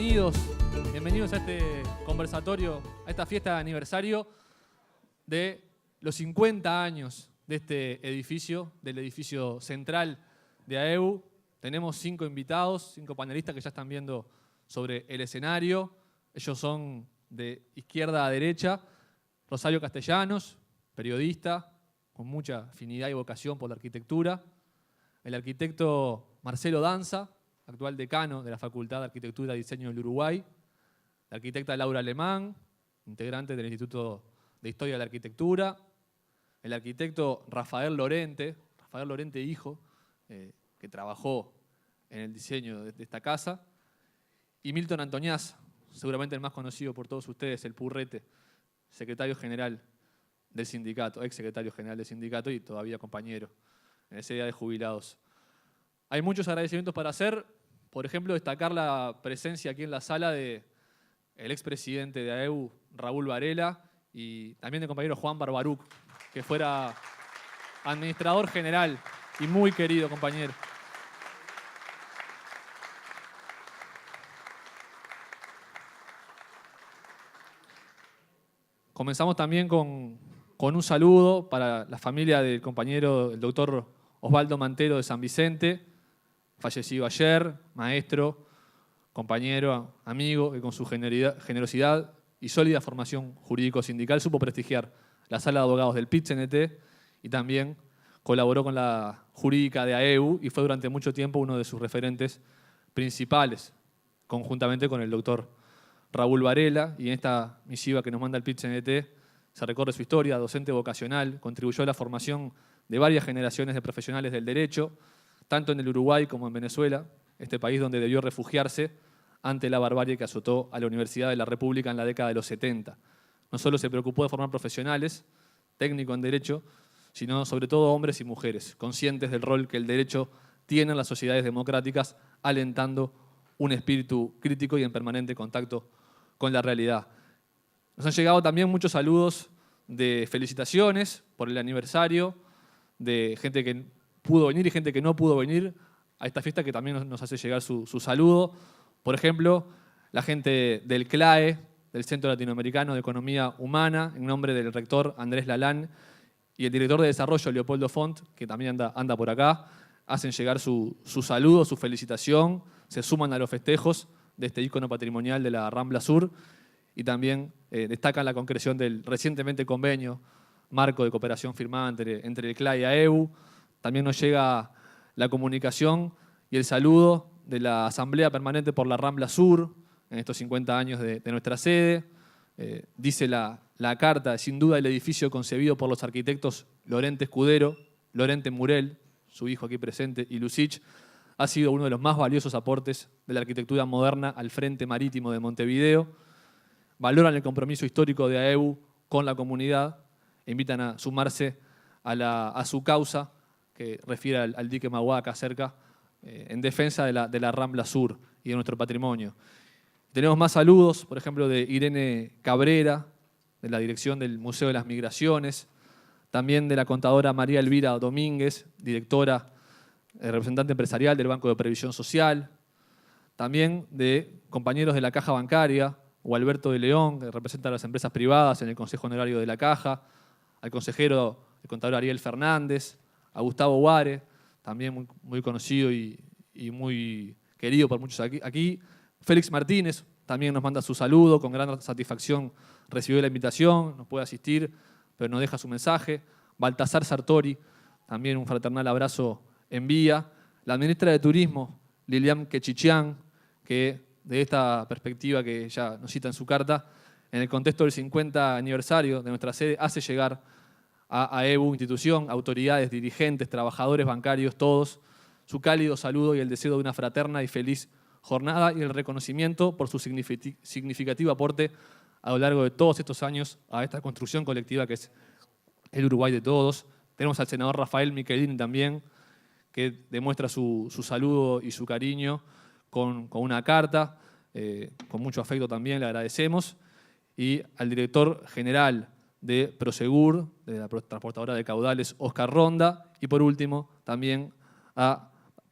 bienvenidos a este conversatorio, a esta fiesta de aniversario de los 50 años de este edificio, del edificio central de AEU. Tenemos 5 invitados, 5 panelistas que ya están viendo sobre el escenario. Ellos son de izquierda a derecha. Rosario Castellanos, periodista, con mucha afinidad y vocación por la arquitectura. El arquitecto Marcelo Danza, actual decano de la Facultad de Arquitectura y Diseño del Uruguay. La arquitecta Laura Alemán, integrante del Instituto de Historia de la Arquitectura. El arquitecto Rafael Lorente hijo, que trabajó en el diseño de esta casa. Y Milton Antoniaz, seguramente el más conocido por todos ustedes, el Purrete, secretario general del sindicato, ex secretario general del sindicato y todavía compañero en ese día de jubilados. Hay muchos agradecimientos para hacer, por ejemplo, destacar la presencia aquí en la sala del expresidente de AEU, Raúl Varela, y también del compañero Juan Barbaruc, que fuera administrador general y muy querido compañero. Comenzamos también con un saludo para la familia del compañero, el doctor Osvaldo Mantero de San Vicente, fallecido ayer, maestro, compañero, amigo, que con su generosidad y sólida formación jurídico-sindical supo prestigiar la sala de abogados del PIT-CNT y también colaboró con la jurídica de AEU y fue durante mucho tiempo uno de sus referentes principales, conjuntamente con el doctor Raúl Varela, y en esta misiva que nos manda el PIT-CNT se recorre su historia docente vocacional, contribuyó a la formación de varias generaciones de profesionales del derecho, tanto en el Uruguay como en Venezuela, este país donde debió refugiarse ante la barbarie que azotó a la Universidad de la República en la década de los 70. No solo se preocupó de formar profesionales, técnicos en derecho, sino sobre todo hombres y mujeres, conscientes del rol que el derecho tiene en las sociedades democráticas, alentando un espíritu crítico y en permanente contacto con la realidad. Nos han llegado también muchos saludos de felicitaciones por el aniversario, de gente que pudo venir y gente que no pudo venir a esta fiesta, que también nos hace llegar su saludo. Por ejemplo, la gente del CLAE, del Centro Latinoamericano de Economía Humana, en nombre del rector Andrés Lalán y el director de Desarrollo, Leopoldo Font, que también anda por acá, hacen llegar su saludo, su felicitación, se suman a los festejos de este ícono patrimonial de la Rambla Sur y también destacan la concreción del recientemente convenio marco de cooperación firmada entre el CLAE y AEU. También nos llega la comunicación y el saludo de la Asamblea Permanente por la Rambla Sur en estos 50 años de nuestra sede. Dice la carta, sin duda el edificio concebido por los arquitectos Lorente Escudero, Lorente Murel, su hijo aquí presente, y Lucich, ha sido uno de los más valiosos aportes de la arquitectura moderna al Frente Marítimo de Montevideo. Valoran el compromiso histórico de AEU con la comunidad e invitan a sumarse a su causa, que refiere al dique Mauá acá cerca, en defensa de la Rambla Sur y de nuestro patrimonio. Tenemos más saludos, por ejemplo, de Irene Cabrera, de la dirección del Museo de las Migraciones, también de la contadora María Elvira Domínguez, directora, representante empresarial del Banco de Previsión Social, también de compañeros de la Caja Bancaria, o Alberto de León, que representa a las empresas privadas en el Consejo Honorario de la Caja, al consejero, el contador Ariel Fernández, a Gustavo Guare, también muy conocido y muy querido por muchos aquí. Félix Martínez también nos manda su saludo, con gran satisfacción recibió la invitación, nos puede asistir, pero nos deja su mensaje. Baltasar Sartori, también un fraternal abrazo envía. La ministra de Turismo, Lilian Quechichian, que de esta perspectiva que ella nos cita en su carta, en el contexto del 50 aniversario de nuestra sede, hace llegar a AEU, institución, autoridades, dirigentes, trabajadores bancarios, todos, su cálido saludo y el deseo de una fraterna y feliz jornada y el reconocimiento por su significativo aporte a lo largo de todos estos años a esta construcción colectiva que es el Uruguay de todos. Tenemos al senador Rafael Michelini también, que demuestra su saludo y su cariño con una carta, con mucho afecto también, le agradecemos. Y al director general de Prosegur, de la transportadora de caudales, Oscar Ronda. Y por último, también a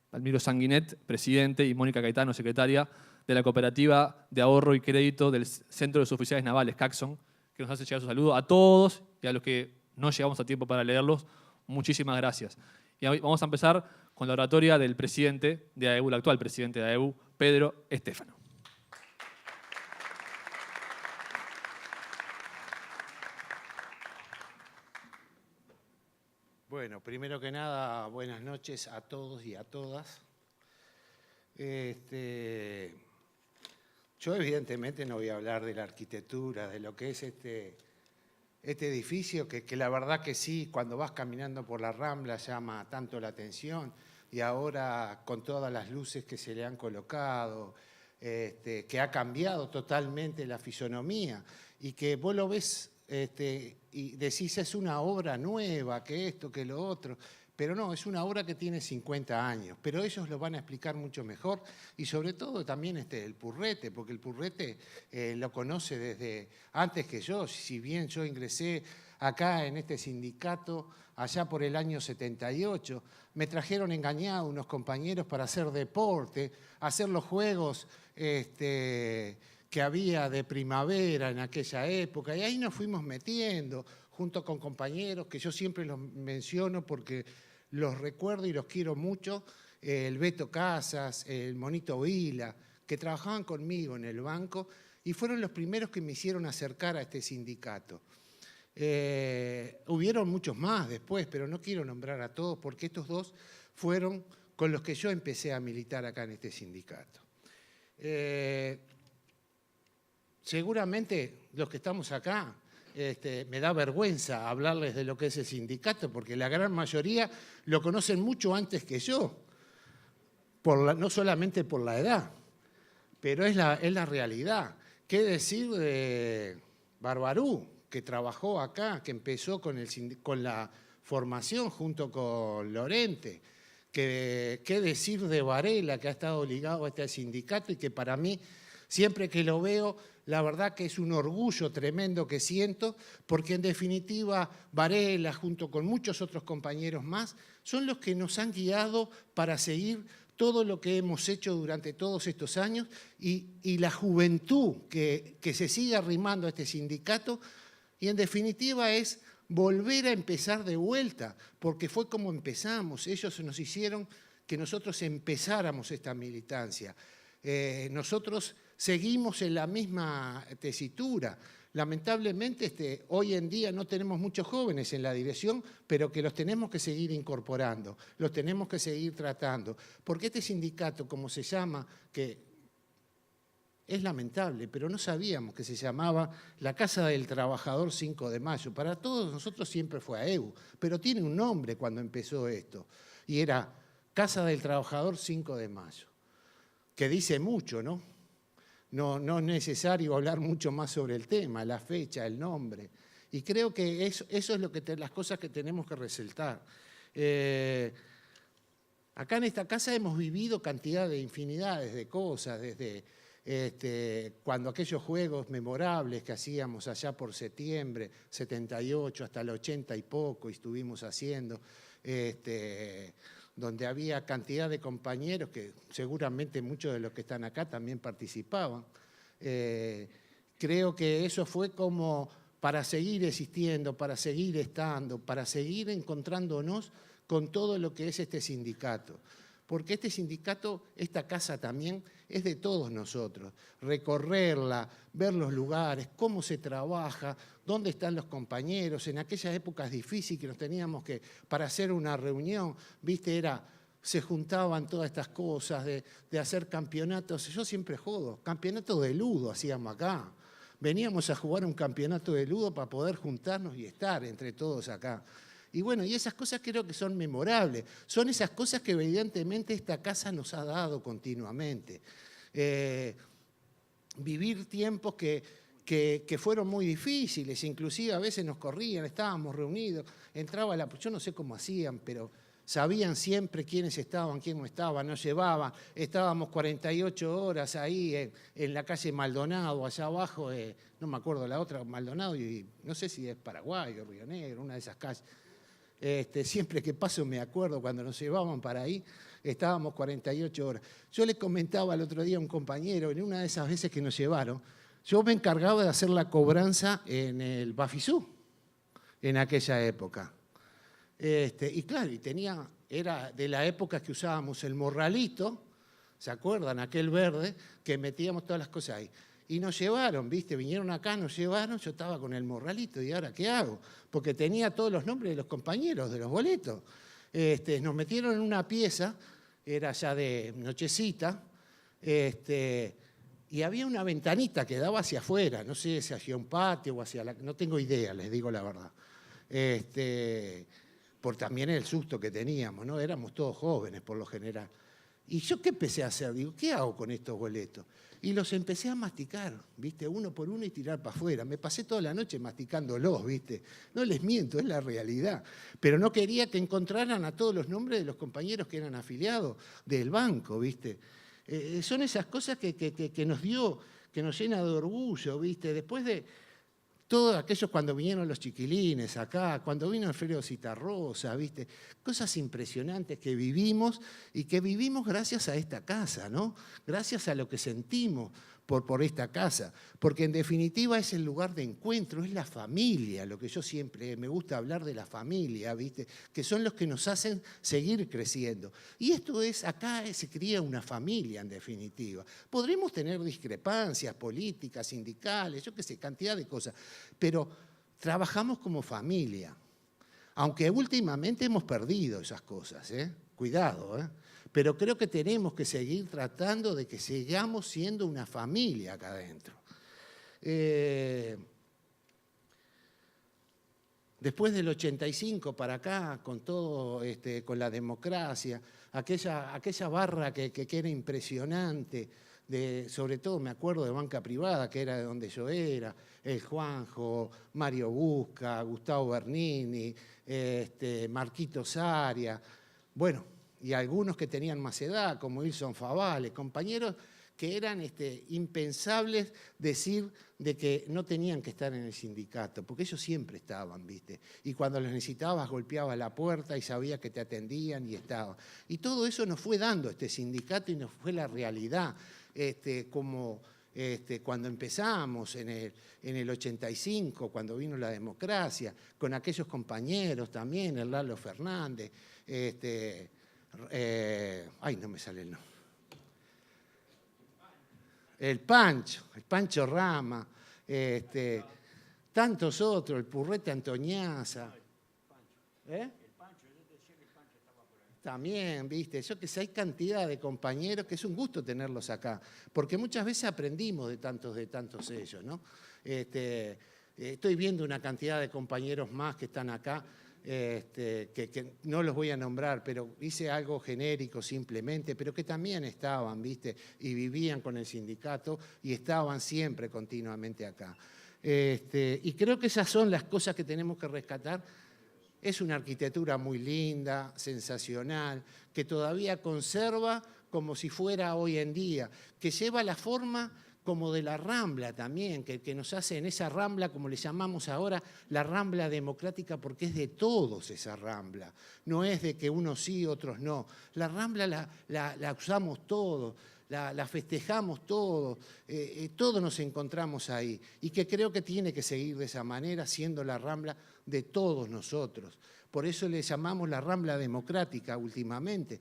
Palmiro Sanguinet, presidente, y Mónica Caetano, secretaria de la Cooperativa de Ahorro y Crédito del Centro de Suboficiales Navales, CACSON, que nos hace llegar su saludo a todos y a los que no llegamos a tiempo para leerlos. Muchísimas gracias. Y vamos a empezar con la oratoria del presidente de AEBU, el actual presidente de AEBU, Pedro Estéfano. Bueno, primero que nada, buenas noches a todos y a todas. Yo evidentemente no voy a hablar de la arquitectura, de lo que es este edificio, que la verdad que sí, cuando vas caminando por la Rambla llama tanto la atención, y ahora con todas las luces que se le han colocado, que ha cambiado totalmente la fisonomía, y que vos lo ves y decís es una obra nueva, que esto, que lo otro, pero no, es una obra que tiene 50 años, pero ellos lo van a explicar mucho mejor, y sobre todo también el Purrete, porque el Purrete lo conoce desde antes que yo, si bien yo ingresé acá en este sindicato allá por el año 78, me trajeron engañado unos compañeros para hacer deporte, hacer los juegos que había de primavera en aquella época, y ahí nos fuimos metiendo, junto con compañeros que yo siempre los menciono porque los recuerdo y los quiero mucho, el Beto Casas, el Monito Vila, que trabajaban conmigo en el banco y fueron los primeros que me hicieron acercar a este sindicato. Hubieron muchos más después, pero no quiero nombrar a todos porque estos dos fueron con los que yo empecé a militar acá en este sindicato. Seguramente los que estamos acá, me da vergüenza hablarles de lo que es el sindicato, porque la gran mayoría lo conocen mucho antes que yo, no solamente por la edad, pero es la realidad. ¿Qué decir de Barbarú, que trabajó acá, que empezó con la formación junto con Lorente? ¿Qué decir de Varela, que ha estado ligado a este sindicato y que para mí, siempre que lo veo, la verdad que es un orgullo tremendo que siento, porque en definitiva Varela, junto con muchos otros compañeros más, son los que nos han guiado para seguir todo lo que hemos hecho durante todos estos años y la juventud que se sigue arrimando a este sindicato, y en definitiva es volver a empezar de vuelta, porque fue como empezamos, ellos nos hicieron que nosotros empezáramos esta militancia. Nosotros seguimos en la misma tesitura. Lamentablemente hoy en día no tenemos muchos jóvenes en la dirección, pero que los tenemos que seguir incorporando, los tenemos que seguir tratando. Porque este sindicato, como se llama, que es lamentable, pero no sabíamos que se llamaba la Casa del Trabajador 5 de Mayo. Para todos nosotros siempre fue AEBU, pero tiene un nombre cuando empezó esto, y era Casa del Trabajador 5 de Mayo, que dice mucho, ¿no? No es necesario hablar mucho más sobre el tema, la fecha, el nombre. Y creo que eso es las cosas que tenemos que resaltar. Acá en esta casa hemos vivido cantidad de infinidades de cosas, desde cuando aquellos juegos memorables que hacíamos allá por septiembre, 78 hasta el 80 y poco, y estuvimos haciendo, donde había cantidad de compañeros que seguramente muchos de los que están acá también participaban. Creo que eso fue como para seguir existiendo, para seguir estando, para seguir encontrándonos con todo lo que es este sindicato. Porque este sindicato, esta casa también, es de todos nosotros. Recorrerla, ver los lugares, cómo se trabaja, dónde están los compañeros. En aquellas épocas difíciles que nos teníamos que, para hacer una reunión, viste, se juntaban todas estas cosas de hacer campeonatos. Yo siempre jodo, campeonatos de ludo hacíamos acá. Veníamos a jugar un campeonato de ludo para poder juntarnos y estar entre todos acá. Y bueno, y esas cosas creo que son memorables. Son esas cosas que evidentemente esta casa nos ha dado continuamente. Vivir tiempos que fueron muy difíciles, inclusive a veces nos corrían, estábamos reunidos, yo no sé cómo hacían, pero sabían siempre quiénes estaban, quién no estaba, nos llevaban, estábamos 48 horas ahí en la calle Maldonado, allá abajo, no me acuerdo la otra, Maldonado, y no sé si es Paraguay o Río Negro, una de esas calles. Siempre que paso me acuerdo cuando nos llevaban para ahí, estábamos 48 horas. Yo le comentaba el otro día a un compañero, en una de esas veces que nos llevaron, yo me encargaba de hacer la cobranza en el Bafisú, en aquella época. Y claro, era de la época que usábamos el morralito, ¿se acuerdan? Aquel verde, que metíamos todas las cosas ahí. Y nos llevaron, ¿viste? Vinieron acá, nos llevaron, yo estaba con el morralito, ¿y ahora qué hago? Porque tenía todos los nombres de los compañeros, de los boletos. Nos metieron en una pieza, era ya de nochecita, y había una ventanita que daba hacia afuera, no sé si hacia un patio o hacia no tengo idea, les digo la verdad. Por también el susto que teníamos, ¿no? Éramos todos jóvenes por lo general. ¿Y yo qué empecé a hacer? Digo, ¿qué hago con estos boletos? Y los empecé a masticar, ¿viste? Uno por uno y tirar para afuera. Me pasé toda la noche masticándolos, ¿viste? No les miento, es la realidad. Pero no quería que encontraran a todos los nombres de los compañeros que eran afiliados del banco, ¿viste? Son esas cosas que nos llena de orgullo, ¿viste? Después de todos aquellos cuando vinieron los chiquilines acá, cuando vino Alfredo Citarrosa, ¿viste? Cosas impresionantes que vivimos y que vivimos gracias a esta casa, ¿no? Gracias a lo que sentimos por esta casa, porque en definitiva es el lugar de encuentro, es la familia, lo que yo siempre me gusta hablar de la familia, ¿viste? Que son los que nos hacen seguir creciendo. Y esto es, acá se cría una familia en definitiva. Podremos tener discrepancias políticas, sindicales, yo qué sé, cantidad de cosas, pero trabajamos como familia, aunque últimamente hemos perdido esas cosas, ¿eh? Cuidado, ¿eh? Pero creo que tenemos que seguir tratando de que sigamos siendo una familia acá adentro. Después del 85 para acá, con todo, con la democracia, aquella barra que era impresionante, sobre todo me acuerdo de banca privada, que era de donde yo era, el Juanjo, Mario Busca, Gustavo Bernini, Marquito Saria, bueno, y algunos que tenían más edad, como Wilson Favale, compañeros que eran impensables decir de que no tenían que estar en el sindicato, porque ellos siempre estaban, ¿viste? Y cuando los necesitabas golpeaba la puerta y sabía que te atendían y estaban. Y todo eso nos fue dando este sindicato y nos fue la realidad, cuando empezamos en el 85, cuando vino la democracia, con aquellos compañeros también, el Lalo Fernández, no me sale el nombre. El Pancho Rama, tantos otros, el Purrete Antoñaza. También, viste, yo que sé, hay cantidad de compañeros que es un gusto tenerlos acá, porque muchas veces aprendimos de tantos ellos, ¿no? Estoy viendo una cantidad de compañeros más que están acá, que no los voy a nombrar, pero hice algo genérico simplemente, pero que también estaban, ¿viste? Y vivían con el sindicato y estaban siempre continuamente acá. Y creo que esas son las cosas que tenemos que rescatar. Es una arquitectura muy linda, sensacional, que todavía conserva como si fuera hoy en día, que lleva la forma como de la Rambla también, que nos hace en esa Rambla, como le llamamos ahora, la Rambla democrática, porque es de todos esa Rambla, no es de que unos sí, otros no. La Rambla la usamos todos, la festejamos todos, todos nos encontramos ahí, y que creo que tiene que seguir de esa manera, siendo la Rambla de todos nosotros. Por eso le llamamos la Rambla democrática últimamente.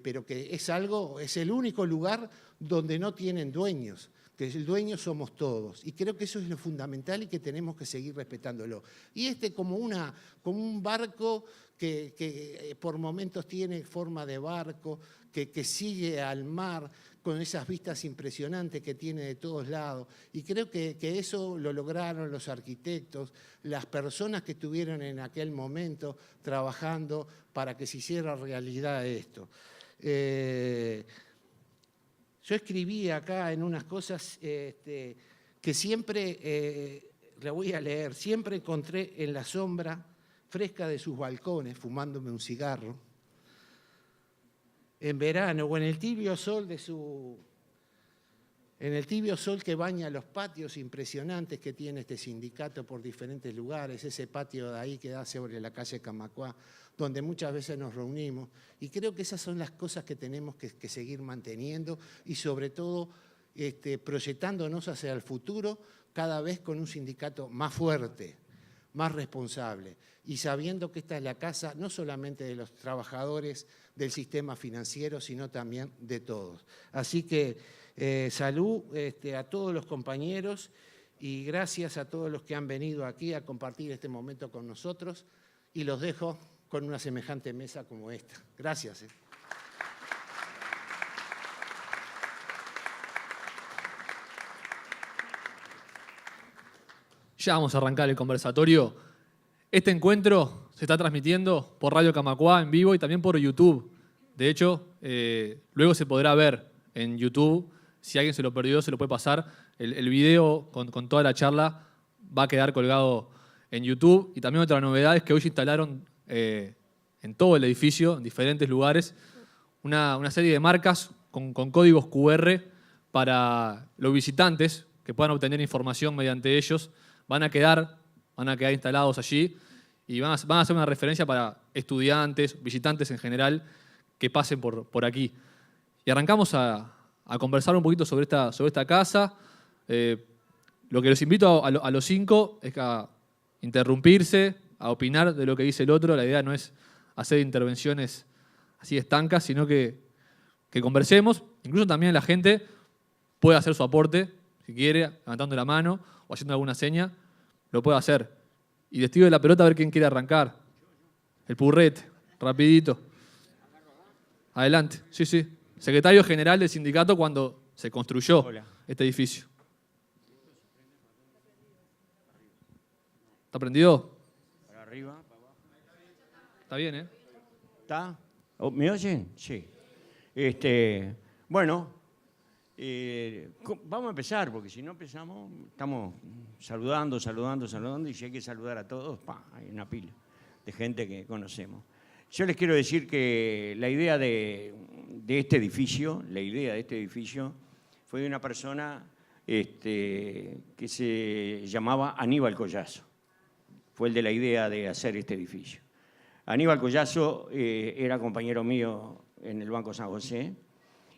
Pero que es el único lugar donde no tienen dueños, que el dueño somos todos. Y creo que eso es lo fundamental y que tenemos que seguir respetándolo. Y como un barco que por momentos tiene forma de barco, que sigue al mar con esas vistas impresionantes que tiene de todos lados. Y creo que eso lo lograron los arquitectos, las personas que estuvieron en aquel momento trabajando para que se hiciera realidad esto. Yo escribí acá en unas cosas que siempre, le voy a leer, siempre encontré en la sombra fresca de sus balcones, fumándome un cigarro, en verano o en el tibio sol de su En el tibio sol que baña los patios impresionantes que tiene este sindicato por diferentes lugares, ese patio de ahí que da sobre la calle Camacuá, donde muchas veces nos reunimos. Y creo que esas son las cosas que tenemos que seguir manteniendo y sobre todo proyectándonos hacia el futuro cada vez con un sindicato más fuerte, más responsable y sabiendo que esta es la casa no solamente de los trabajadores del sistema financiero, sino también de todos. Así que salud a todos los compañeros y gracias a todos los que han venido aquí a compartir este momento con nosotros y los dejo con una semejante mesa como esta. Gracias. Ya vamos a arrancar el conversatorio. Este encuentro se está transmitiendo por Radio Camacuá en vivo y también por YouTube. De hecho, luego se podrá ver en YouTube. Si alguien se lo perdió, se lo puede pasar. El video con toda la charla va a quedar colgado en YouTube. Y también otra novedad es que hoy se instalaron en todo el edificio, en diferentes lugares, una serie de marcas con códigos QR para los visitantes que puedan obtener información mediante ellos. Van a quedar instalados allí y van a hacer una referencia para estudiantes, visitantes en general, que pasen por aquí. Y arrancamos a conversar un poquito sobre esta casa. Lo que los invito a los 5 es a interrumpirse, a opinar de lo que dice el otro. La idea no es hacer intervenciones así estancas, sino que conversemos. Incluso también la gente puede hacer su aporte, si quiere, levantando la mano o haciendo alguna seña, lo puede hacer. Y les tiro de la pelota a ver quién quiere arrancar. El purrete, rapidito. Adelante, sí. Secretario general del sindicato cuando se construyó este edificio. ¿Está prendido? Para arriba, para abajo. Está bien, ¿eh? ¿Está? ¿Me oyen? Sí. Bueno, vamos a empezar, porque si no empezamos, estamos saludando, y si hay que saludar a todos, hay una pila de gente que conocemos. Yo les quiero decir que la idea de este edificio, fue de una persona que se llamaba Aníbal Collazo. Fue el de la idea de hacer este edificio. Aníbal Collazo era compañero mío en el Banco San José.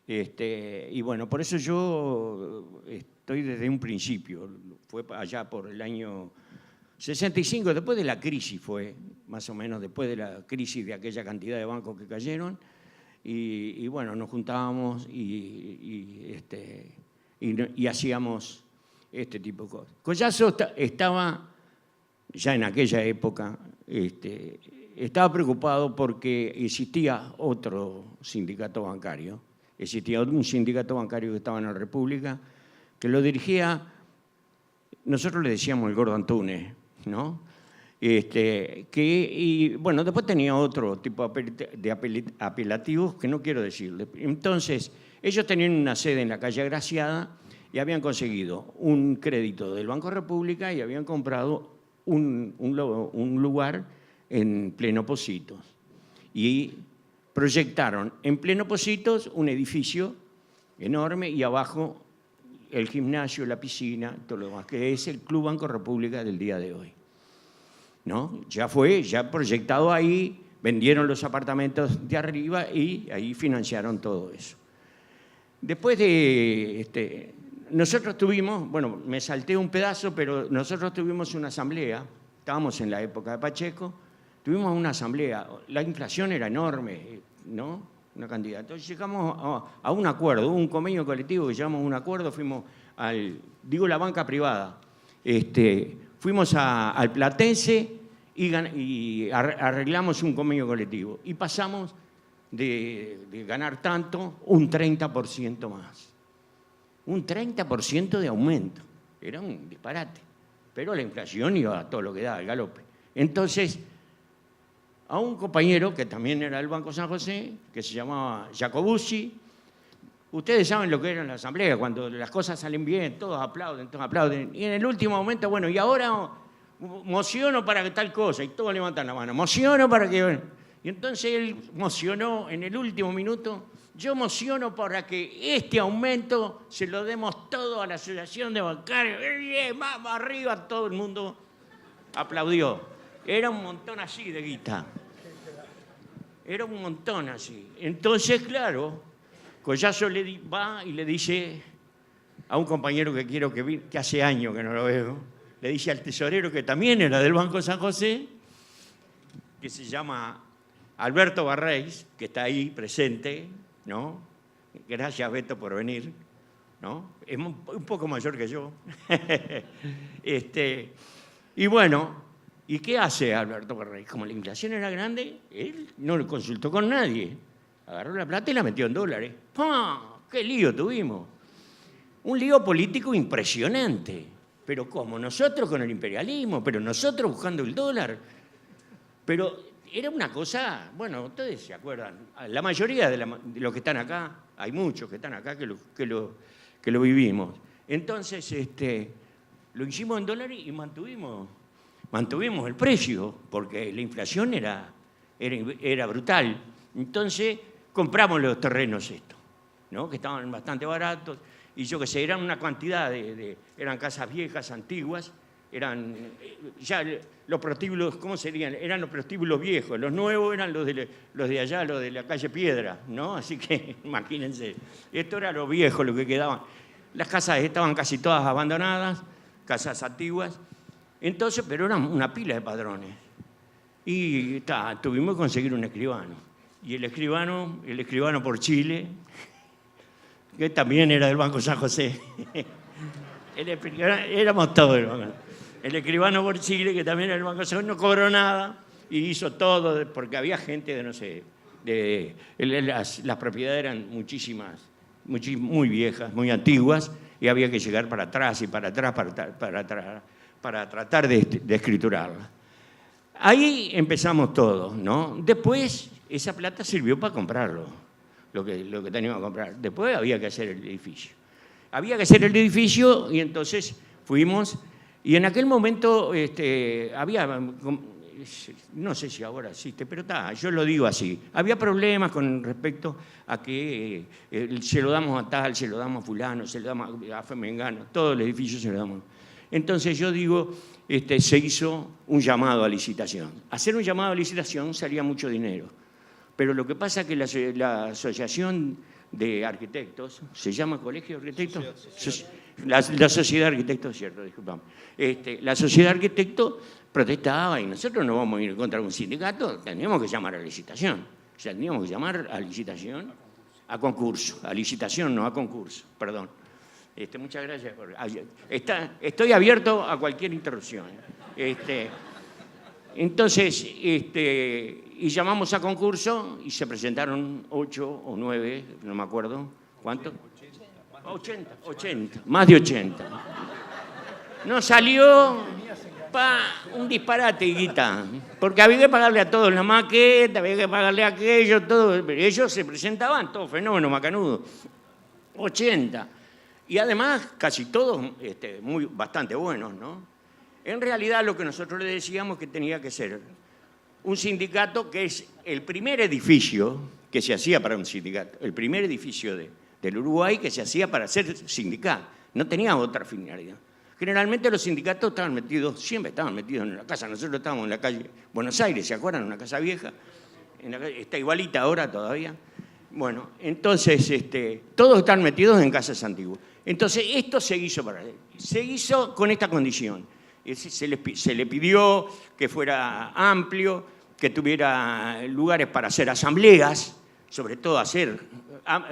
Y bueno, por eso yo estoy desde un principio. Fue allá por el año 65, después de la crisis fue, más o menos después de la crisis de aquella cantidad de bancos que cayeron. Y bueno, nos juntábamos y hacíamos este tipo de cosas. Collazo estaba, ya en aquella época, estaba preocupado porque existía otro sindicato bancario. Existía un sindicato bancario que estaba en la República, que nosotros le decíamos el Gordo Antunes, ¿no? Y bueno, después tenía otro tipo de apelativos que no quiero decirle. Entonces, ellos tenían una sede en la calle Agraciada y habían conseguido un crédito del Banco República y habían comprado un lugar en Pleno Pocitos. Y proyectaron en Pleno Pocitos un edificio enorme y abajo el gimnasio, la piscina, todo lo demás, que es el Club Banco República del día de hoy, ¿no? Ya proyectado ahí, vendieron los apartamentos de arriba y ahí financiaron todo eso. Después de nosotros tuvimos, bueno, me salté un pedazo, pero nosotros tuvimos una asamblea, estábamos en la época de Pacheco, tuvimos una asamblea, la inflación era enorme, ¿no? Una cantidad. Entonces llegamos a un acuerdo, un convenio colectivo que llegamos a un acuerdo, fuimos la banca privada, fuimos al Platense y arreglamos un convenio colectivo y pasamos de ganar tanto un 30% más. Un 30% de aumento. Era un disparate. Pero la inflación iba a todo lo que da, al galope. Entonces, a un compañero que también era del Banco San José, que se llamaba Jacobuzzi. Ustedes saben lo que era en la asamblea, cuando las cosas salen bien, todos aplauden. Y en el último momento, bueno, y ahora mociono para que tal cosa, y todos levantan la mano, mociono para que... Y entonces él mocionó en el último minuto yo mociono para que este aumento se lo demos todo a la asociación de bancarios. Vamos arriba, todo el mundo aplaudió. Era un montón así de guita. Era un montón así. Entonces, claro, Collazo va y le dice a un compañero que quiero que hace años que no lo veo, le dice al tesorero, que también era del Banco San José, que se llama Alberto Barreis, que está ahí presente, ¿no? Gracias, Beto, por venir, ¿no? Es un poco mayor que yo. Y bueno, ¿y qué hace Alberto Barreis? Como la inflación era grande, él no lo consultó con nadie. Agarró la plata y la metió en dólares. ¡Pah! ¡Qué lío tuvimos! Un lío político impresionante. Pero ¿cómo? Nosotros con el imperialismo, pero nosotros buscando el dólar. Pero era una cosa, bueno, ustedes se acuerdan, la mayoría de los que están acá, hay muchos que están acá que lo vivimos. Entonces, lo hicimos en dólares y mantuvimos el precio, porque la inflación era brutal. Entonces, compramos los terrenos estos, ¿no? Que estaban bastante baratos. Y yo qué sé, eran una cantidad eran casas viejas, antiguas, eran ya los prostíbulos, ¿cómo serían? Eran los prostíbulos viejos, los nuevos eran los de allá, los de la calle Piedra, ¿no? Así que imagínense, esto era lo viejo, lo que quedaban. Las casas estaban casi todas abandonadas, casas antiguas, entonces, pero eran una pila de padrones. Y tuvimos que conseguir un escribano. Y el escribano por Chile, que también era del Banco San José. Éramos todos del Banco. El escribano por Chile, que también era del Banco San José, no cobró nada y hizo todo, porque había gente de, no sé, las propiedades eran muchísimas, muy viejas, muy antiguas, y había que llegar para atrás y para atrás para tratar de escriturarla. Ahí empezamos todos, ¿no? Después, esa plata sirvió para comprarlo. Lo que teníamos que comprar. Después había que hacer el edificio. Había que hacer el edificio y entonces fuimos. Y en aquel momento había, no sé si ahora existe, pero yo lo digo así. Había problemas con respecto a que se lo damos a tal, se lo damos a fulano, se lo damos a Femengano, todo el edificio se lo damos. Entonces yo digo, se hizo un llamado a licitación. Hacer un llamado a licitación salía mucho dinero. Pero lo que pasa es que la Asociación de Arquitectos, ¿se llama Colegio de Arquitectos? La Sociedad de Arquitectos, cierto, disculpame. La Sociedad de Arquitectos protestaba y nosotros no vamos a ir contra un sindicato, teníamos que llamar a licitación. O sea, teníamos que llamar a licitación, a concurso. A licitación, no a concurso, perdón. Muchas gracias. Estoy abierto a cualquier interrupción. Entonces, y llamamos a concurso y se presentaron 8 o 9, no me acuerdo, ¿cuánto? 80, más de 80. Nos salió un disparate, guita, porque había que pagarle a todos la maqueta, había que pagarle a aquello, todo. Ellos se presentaban, todo fenómeno macanudo. 80. Y además, casi todos bastante buenos, ¿no? En realidad, lo que nosotros le decíamos que tenía que ser un sindicato que es el primer edificio que se hacía para un sindicato, el primer edificio del Uruguay que se hacía para ser sindicato. No tenía otra finalidad. Generalmente los sindicatos siempre estaban metidos en la casa. Nosotros estábamos en la calle Buenos Aires, ¿se acuerdan? Una casa vieja. Está igualita ahora todavía. Bueno, entonces todos están metidos en casas antiguas. Entonces esto se hizo con esta condición. Se le pidió que fuera amplio, que tuviera lugares para hacer asambleas, sobre todo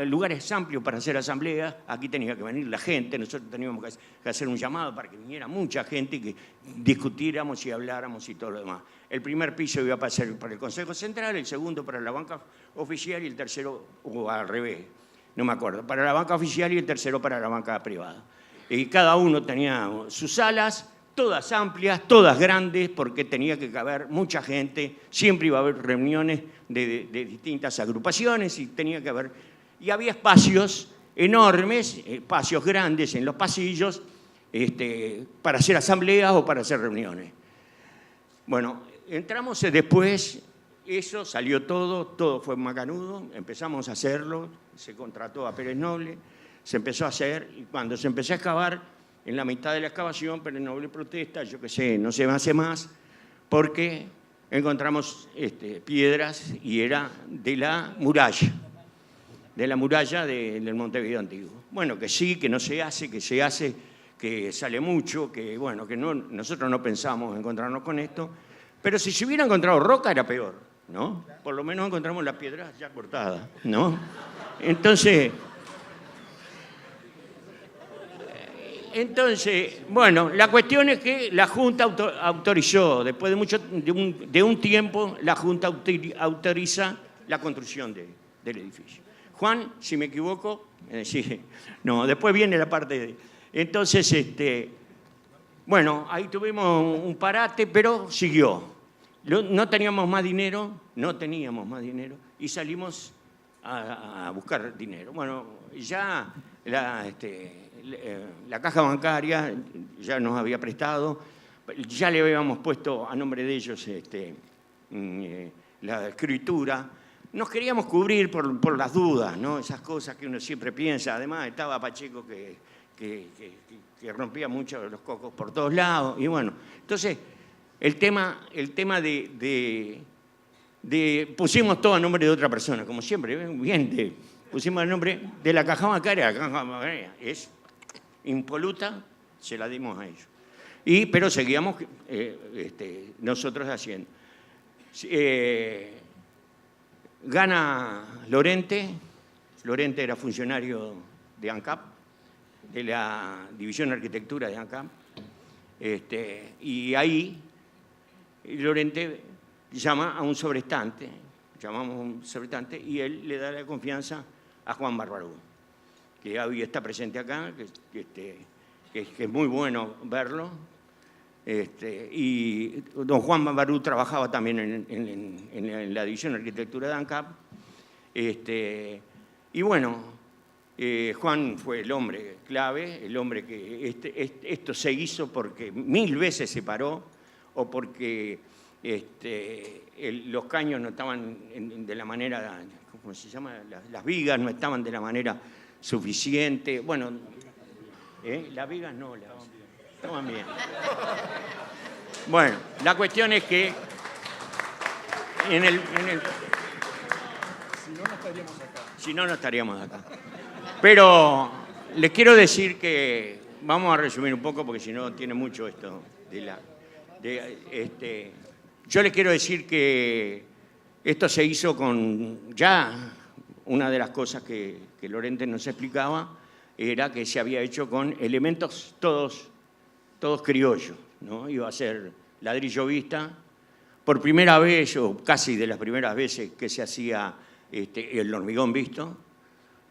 lugares amplios para hacer asambleas. Aquí tenía que venir la gente, nosotros teníamos que hacer un llamado para que viniera mucha gente y que discutiéramos y habláramos y todo lo demás. El primer piso iba a ser para el Consejo Central, el segundo para la banca oficial y el tercero, o al revés, no me acuerdo, para la banca oficial y el tercero para la banca privada. Y cada uno tenía sus salas, todas amplias, todas grandes, porque tenía que caber mucha gente, siempre iba a haber reuniones de distintas agrupaciones y tenía que haber... Y había espacios enormes, espacios grandes en los pasillos, para hacer asambleas o para hacer reuniones. Bueno, entramos después eso salió todo fue macanudo, empezamos a hacerlo, se contrató a Pérez Noble, se empezó a hacer, y cuando se empezó a excavar, en la mitad de la excavación, Pérez Noble protesta, yo qué sé, no se hace más, porque encontramos piedras y era de la muralla del Montevideo Antiguo. Bueno, que sí, que no se hace, que se hace, que sale mucho, que bueno, que no, nosotros no pensamos encontrarnos con esto, pero si se hubiera encontrado roca era peor, ¿no? Por lo menos encontramos las piedras ya cortadas, ¿no? Entonces, bueno, la cuestión es que la Junta autorizó, después de un tiempo, la Junta autoriza la construcción del edificio. Juan, si me equivoco, sí, no, después viene la parte de... Entonces, bueno, ahí tuvimos un parate, pero siguió. No teníamos más dinero, y salimos a buscar dinero. Bueno, ya la caja bancaria ya nos había prestado, ya le habíamos puesto a nombre de ellos la escritura. Nos queríamos cubrir por las dudas, ¿no? Esas cosas que uno siempre piensa. Además estaba Pacheco que rompía mucho los cocos por todos lados. Y bueno, entonces el tema pusimos todo a nombre de otra persona, como siempre, bien, pusimos el nombre de la caja bancaria. La caja bancaria es impoluta, se la dimos a ellos. Pero seguíamos nosotros haciendo. Gana Lorente era funcionario de ANCAP, de la División de Arquitectura de ANCAP, y ahí Lorente llama a un sobrestante, y él le da la confianza a Juan Barbarú, que hoy está presente acá, que es muy bueno verlo. Y don Juan Barbarú trabajaba también en la División de Arquitectura de ANCAP. Y bueno, Juan fue el hombre clave, el hombre que esto se hizo porque 1000 veces se paró o porque los caños no estaban de la manera, ¿cómo se llama? Las vigas no estaban de la manera suficiente. Bueno, las vigas no, estaban bien. Bueno, la cuestión es que si no, no estaríamos acá. Pero les quiero decir que vamos a resumir un poco porque si no tiene mucho esto yo les quiero decir que esto se hizo con ya una de las cosas que Lorente nos explicaba era que se había hecho con elementos todos criollos, ¿no? Iba a ser ladrillo vista. Por primera vez, o casi de las primeras veces que se hacía el hormigón visto,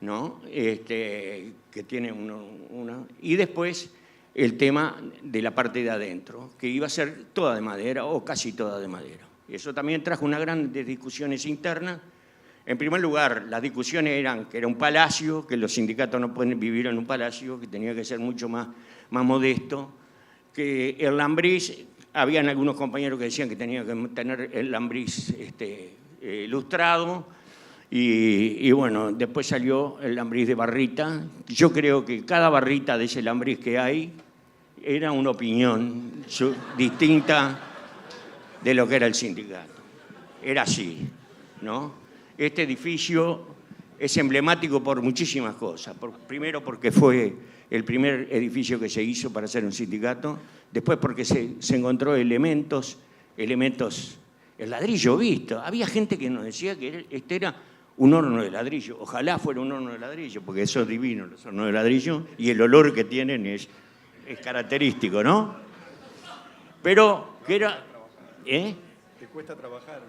¿no? Que tiene uno. Y después el tema de la parte de adentro, que iba a ser toda de madera o casi toda de madera. Eso también trajo unas grandes discusiones internas. En primer lugar, las discusiones eran que era un palacio, que los sindicatos no pueden vivir en un palacio, que tenía que ser mucho más modesto, que el lambriz, habían algunos compañeros que decían que tenía que tener el lambriz lustrado, y bueno, después salió el lambriz de barrita. Yo creo que cada barrita de ese lambriz que hay era una opinión distinta de lo que era el sindicato. Era así, ¿no? Este edificio es emblemático por muchísimas cosas. Primero porque fue el primer edificio que se hizo para hacer un sindicato. Después porque se encontró elementos, el ladrillo visto. Había gente que nos decía que este era un horno de ladrillo. Ojalá fuera un horno de ladrillo, porque eso es divino, los hornos de ladrillo, y el olor que tienen es característico, ¿no? Pero que era... ¿Te cuesta trabajar?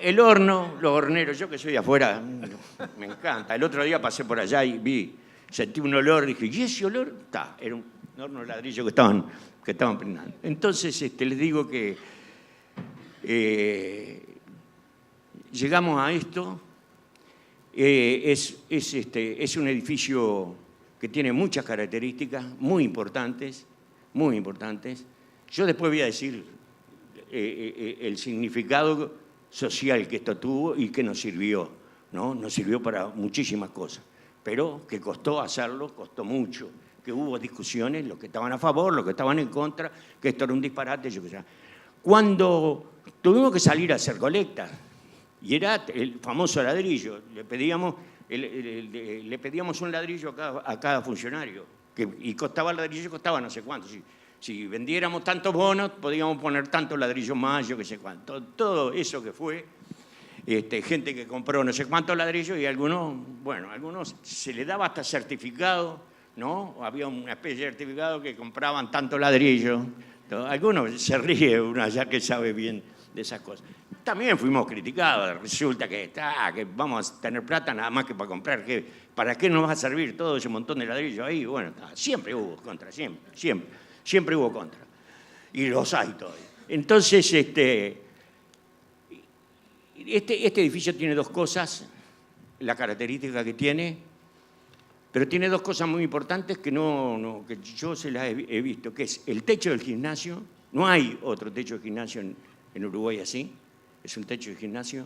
El horno, los horneros, yo que soy de afuera, me encanta. El otro día pasé por allá y sentí un olor, dije, ¿y ese olor? Era un horno de ladrillo que estaban prendando. Entonces les digo que llegamos a esto. Es un edificio que tiene muchas características muy importantes. Yo después voy a decir el significado social que esto tuvo y que nos sirvió, ¿no? Nos sirvió para muchísimas cosas, pero que costó hacerlo, costó mucho, que hubo discusiones, los que estaban a favor, los que estaban en contra, que esto era un disparate, yo qué sé. Cuando tuvimos que salir a hacer colecta, y era el famoso ladrillo, le pedíamos un ladrillo a cada funcionario, y costaba el ladrillo, costaba no sé cuánto. Si vendiéramos tantos bonos, podíamos poner tantos ladrillos más, yo qué sé cuánto. Todo eso que fue, gente que compró no sé cuántos ladrillos y algunos se le daba hasta certificado, ¿no? Había una especie de certificado que compraban tantos ladrillos. Algunos se ríe uno allá que sabe bien de esas cosas. También fuimos criticados, resulta que vamos a tener plata nada más que para comprar, ¿para qué nos va a servir todo ese montón de ladrillos ahí? Bueno, siempre hubo contra, siempre hubo contra. Y los hay todavía. Entonces, este edificio tiene dos cosas, la característica que tiene, pero tiene dos cosas muy importantes que yo se las he visto, que es el techo del gimnasio. No hay otro techo de gimnasio en Uruguay así, es un techo de gimnasio,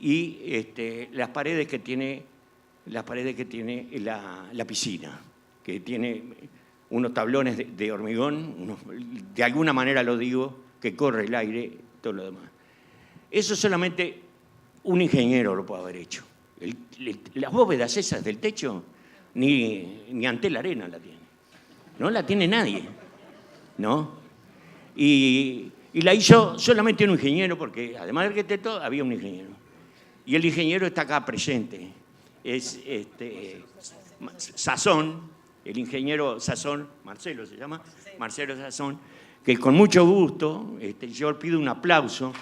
y las paredes que tiene la piscina, que tiene unos tablones de hormigón, de alguna manera lo digo, que corre el aire, todo lo demás. Eso solamente un ingeniero lo puede haber hecho. Las bóvedas esas del techo, ni Antel Arena la tiene. No la tiene nadie, ¿no? Y la hizo solamente un ingeniero, porque además del arquitecto había un ingeniero. Y el ingeniero está acá presente. Es Sazón, el ingeniero Sazón, Marcelo se llama, Marcelo Sazón, que con mucho gusto yo pido un aplauso.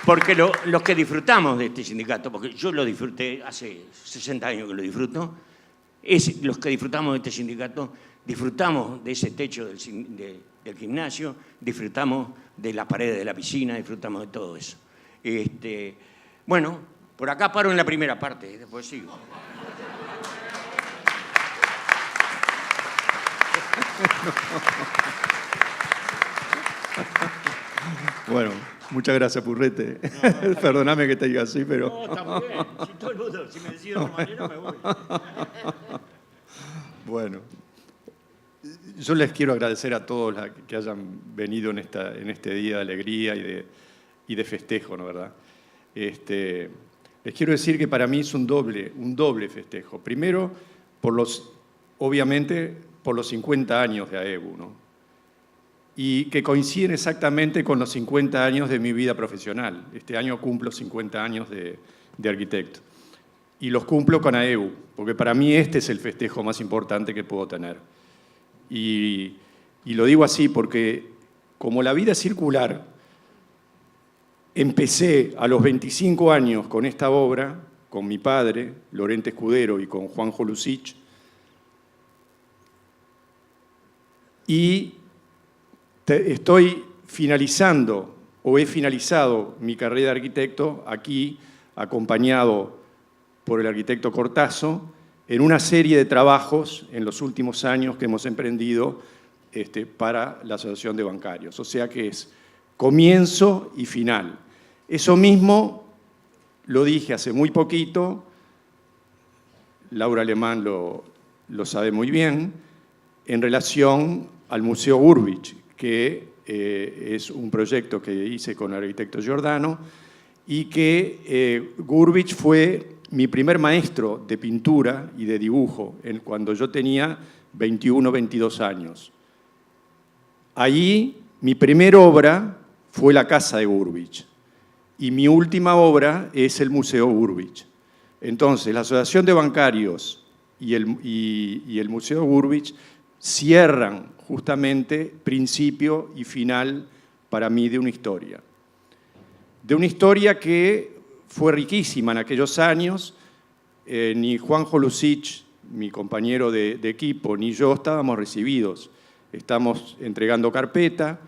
Porque los que disfrutamos de este sindicato, porque yo lo disfruté hace 60 años que lo disfruto, los que disfrutamos de este sindicato, disfrutamos de ese techo del gimnasio, disfrutamos de las paredes de la piscina, disfrutamos de todo eso. Bueno, por acá paro en la primera parte, después sigo. Bueno, muchas gracias, Purrete. Perdóname que te diga así, pero... No, está muy bien. Si todo el mundo, si me decís de otra manera, me voy. Bueno, yo les quiero agradecer a todos que hayan venido en este día de alegría y de festejo, ¿no verdad? Les quiero decir que para mí es un doble festejo. Primero, obviamente, por los 50 años de AEBU, ¿no? Y que coinciden exactamente con los 50 años de mi vida profesional. Este año cumplo 50 años de arquitecto. Y los cumplo con AEBU, porque para mí este es el festejo más importante que puedo tener. Y lo digo así porque, como la vida es circular, empecé a los 25 años con esta obra, con mi padre, Lorente Escudero, y con Juanjo Lucich, y estoy finalizando, o he finalizado mi carrera de arquitecto aquí, acompañado por el arquitecto Cortazo, en una serie de trabajos en los últimos años que hemos emprendido para la Asociación de Bancarios. O sea que es comienzo y final. Eso mismo lo dije hace muy poquito, Laura Alemán lo sabe muy bien, en relación al Museo Gurvich, que es un proyecto que hice con el arquitecto Giordano, y que Gurvich fue mi primer maestro de pintura y de dibujo cuando yo tenía 21, 22 años. Allí mi primera obra fue la casa de Gurvich y mi última obra es el Museo Gurvich. Entonces, la Asociación de Bancarios y el Museo Gurvich cierran justamente principio y final para mí de una historia. De una historia que fue riquísima en aquellos años. Ni Juanjo Lucich, mi compañero de equipo, ni yo estábamos recibidos. Estamos entregando carpeta.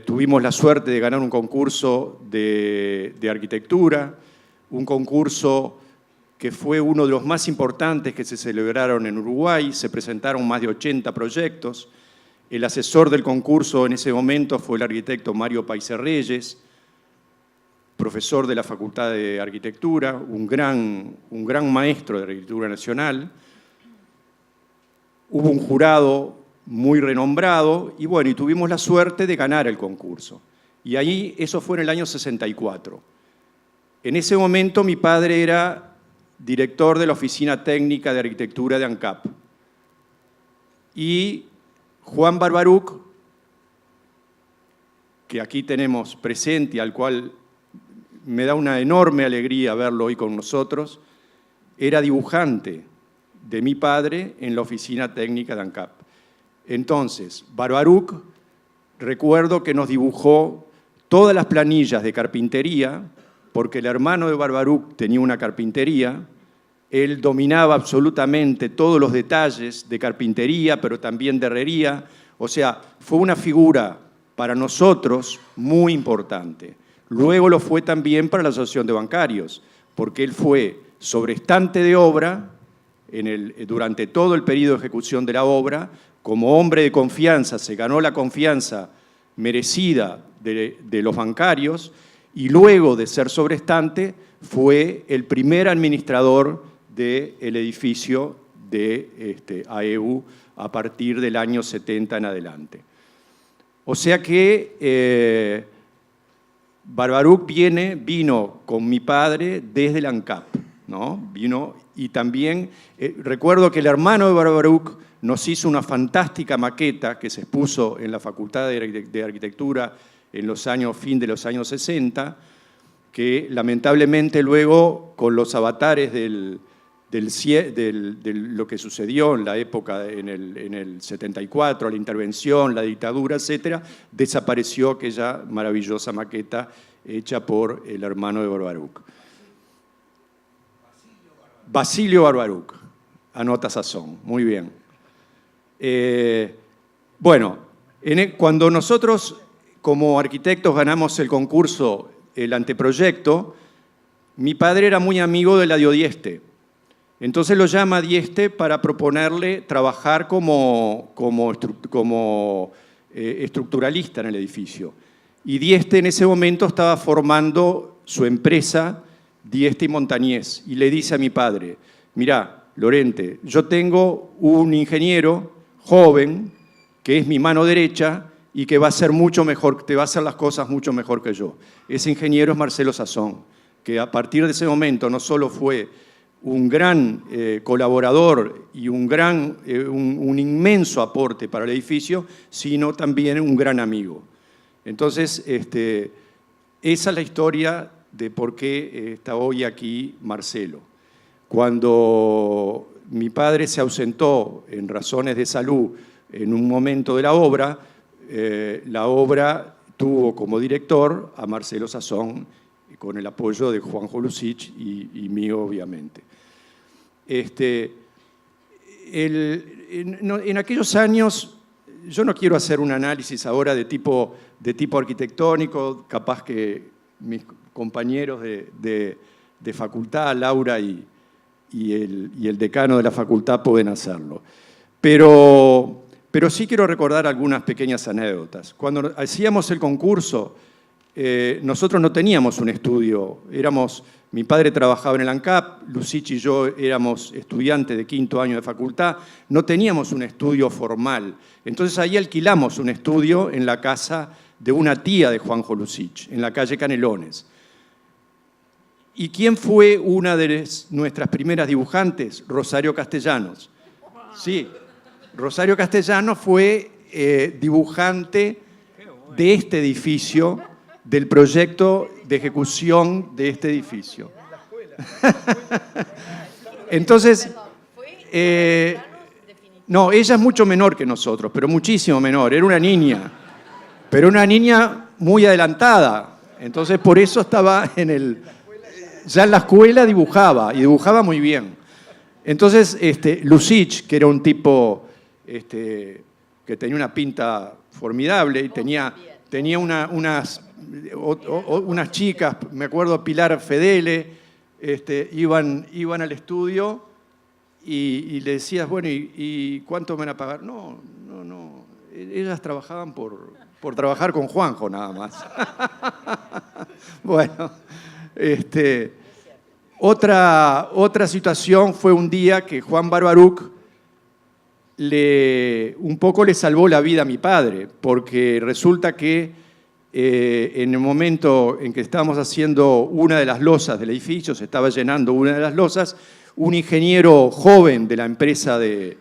Tuvimos la suerte de ganar un concurso de arquitectura, un concurso que fue uno de los más importantes que se celebraron en Uruguay. Se presentaron más de 80 proyectos. El asesor del concurso en ese momento fue el arquitecto Mario Paise Reyes, profesor de la Facultad de Arquitectura, un gran maestro de Arquitectura Nacional. Hubo un jurado muy renombrado y bueno, y tuvimos la suerte de ganar el concurso. Y ahí, eso fue en el año 64. En ese momento mi padre era director de la Oficina Técnica de Arquitectura de ANCAP. Y Juan Barbaruc, que aquí tenemos presente, al cual me da una enorme alegría verlo hoy con nosotros, era dibujante de mi padre en la Oficina Técnica de ANCAP. Entonces, Barbaruc, recuerdo que nos dibujó todas las planillas de carpintería, porque el hermano de Barbaruc tenía una carpintería. Él dominaba absolutamente todos los detalles de carpintería, pero también de herrería. O sea, fue una figura para nosotros muy importante. Luego lo fue también para la Asociación de Bancarios, porque él fue sobrestante de obra durante todo el periodo de ejecución de la obra. Como hombre de confianza, se ganó la confianza merecida de los bancarios, y luego de ser sobrestante fue el primer administrador del edificio de AEU a partir del año 70 en adelante. O sea que Barbaruc vino con mi padre desde el ANCAP, ¿no? Vino, y también recuerdo que el hermano de Barbaruc nos hizo una fantástica maqueta que se expuso en la Facultad de Arquitectura en fin de los años 60, que lamentablemente luego, con los avatares de lo que sucedió en la época, en el 74, la intervención, la dictadura, etc., desapareció aquella maravillosa maqueta hecha por el hermano de Barbaruc. Basilio Barbaruc, anota Sazón, muy bien. Bueno, cuando nosotros como arquitectos ganamos el concurso, el anteproyecto, mi padre era muy amigo de Eladio Dieste. Entonces lo llama a Dieste para proponerle trabajar como estructuralista en el edificio. Y Dieste en ese momento estaba formando su empresa, Dieste y Montañés, y le dice a mi padre: mirá, Lorente, yo tengo un ingeniero joven que es mi mano derecha y que va a ser mucho mejor, te va a hacer las cosas mucho mejor que yo. Ese ingeniero es Marcelo Sazón, que a partir de ese momento no solo fue un gran colaborador y un inmenso aporte para el edificio, sino también un gran amigo. Entonces, esa es la historia de por qué está hoy aquí Marcelo. Cuando mi padre se ausentó en razones de salud en un momento de la obra tuvo como director a Marcelo Sazón, con el apoyo de Juanjo Lucich y mío, obviamente. En aquellos años, yo no quiero hacer un análisis ahora de tipo arquitectónico, capaz que mis compañeros de facultad, Laura y el decano de la facultad pueden hacerlo. Pero sí quiero recordar algunas pequeñas anécdotas. Cuando hacíamos el concurso, nosotros no teníamos un estudio. Mi padre trabajaba en el ANCAP, Lucich y yo éramos estudiantes de 5º año de facultad, no teníamos un estudio formal. Entonces ahí alquilamos un estudio en la casa de una tía de Juanjo Lucich, en la calle Canelones. ¿Y quién fue una de nuestras primeras dibujantes? Rosario Castellanos. Sí, Rosario Castellanos fue dibujante de este edificio, del proyecto de ejecución de este edificio. Entonces, no, ella es mucho menor que nosotros, pero muchísimo menor. Era una niña, pero una niña muy adelantada. Entonces, por eso estaba ya en la escuela dibujaba, y dibujaba muy bien. Entonces, Lucich, que era un tipo que tenía una pinta formidable y tenía unas chicas, me acuerdo Pilar Fedele, iban al estudio y le decías, bueno, ¿y cuánto me van a pagar? No, ellas trabajaban por trabajar con Juanjo nada más. Bueno, otra situación fue un día que Juan Barbaruc un poco le salvó la vida a mi padre, porque resulta que en el momento en que estábamos haciendo una de las losas del edificio, se estaba llenando una de las losas, un ingeniero joven de la empresa de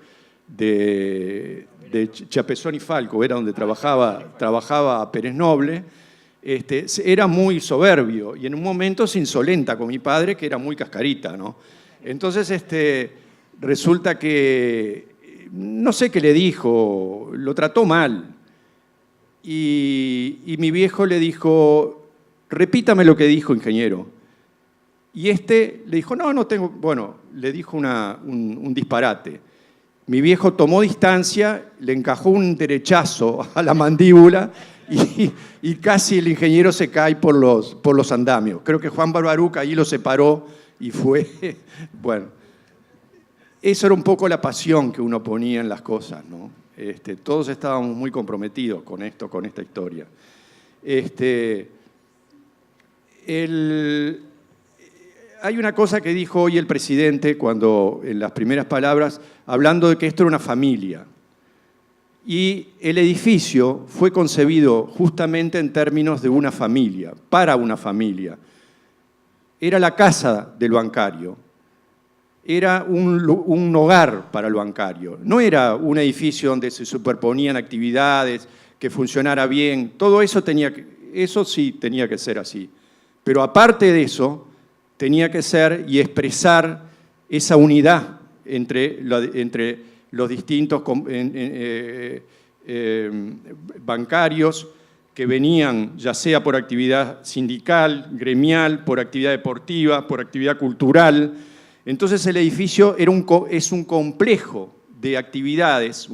Chapezón y Falco, era donde trabajaba Pérez Noble, era muy soberbio y en un momento se insolenta con mi padre, que era muy cascarita, ¿no? Entonces resulta que, no sé qué le dijo, lo trató mal. Y mi viejo le dijo, repítame lo que dijo, ingeniero. Y le dijo, no tengo, bueno, le dijo un disparate. Mi viejo tomó distancia, le encajó un derechazo a la mandíbula y casi el ingeniero se cae por los andamios. Creo que Juan Barbaruc ahí lo separó y fue, bueno, eso era un poco la pasión que uno ponía en las cosas, ¿no? Todos estábamos muy comprometidos con esta historia. Hay una cosa que dijo hoy el presidente cuando, en las primeras palabras, hablando de que esto era una familia. Y el edificio fue concebido justamente en términos de una familia, para una familia. Era la casa del bancario. Era un hogar para el bancario. No era un edificio donde se superponían actividades, que funcionara bien. Todo eso eso sí tenía que ser así. Pero aparte de eso, tenía que ser y expresar esa unidad entre los distintos bancarios que venían, ya sea por actividad sindical, gremial, por actividad deportiva, por actividad cultural. Entonces el edificio es un complejo de actividades,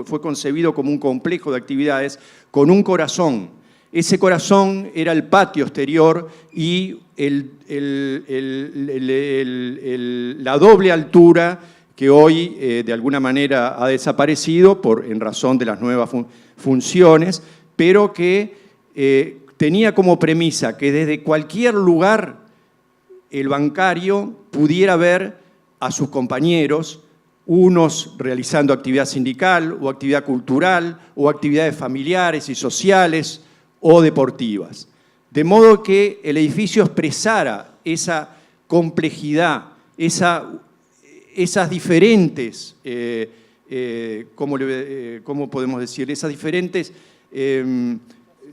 fue concebido como un complejo de actividades con un corazón. Ese corazón era el patio exterior y la doble altura que hoy de alguna manera ha desaparecido en razón de las nuevas funciones, pero que tenía como premisa que desde cualquier lugar el bancario pudiera ver a sus compañeros, unos realizando actividad sindical o actividad cultural o actividades familiares y sociales o deportivas. De modo que el edificio expresara esa complejidad, esas diferentes, ¿cómo podemos decir? Esas diferentes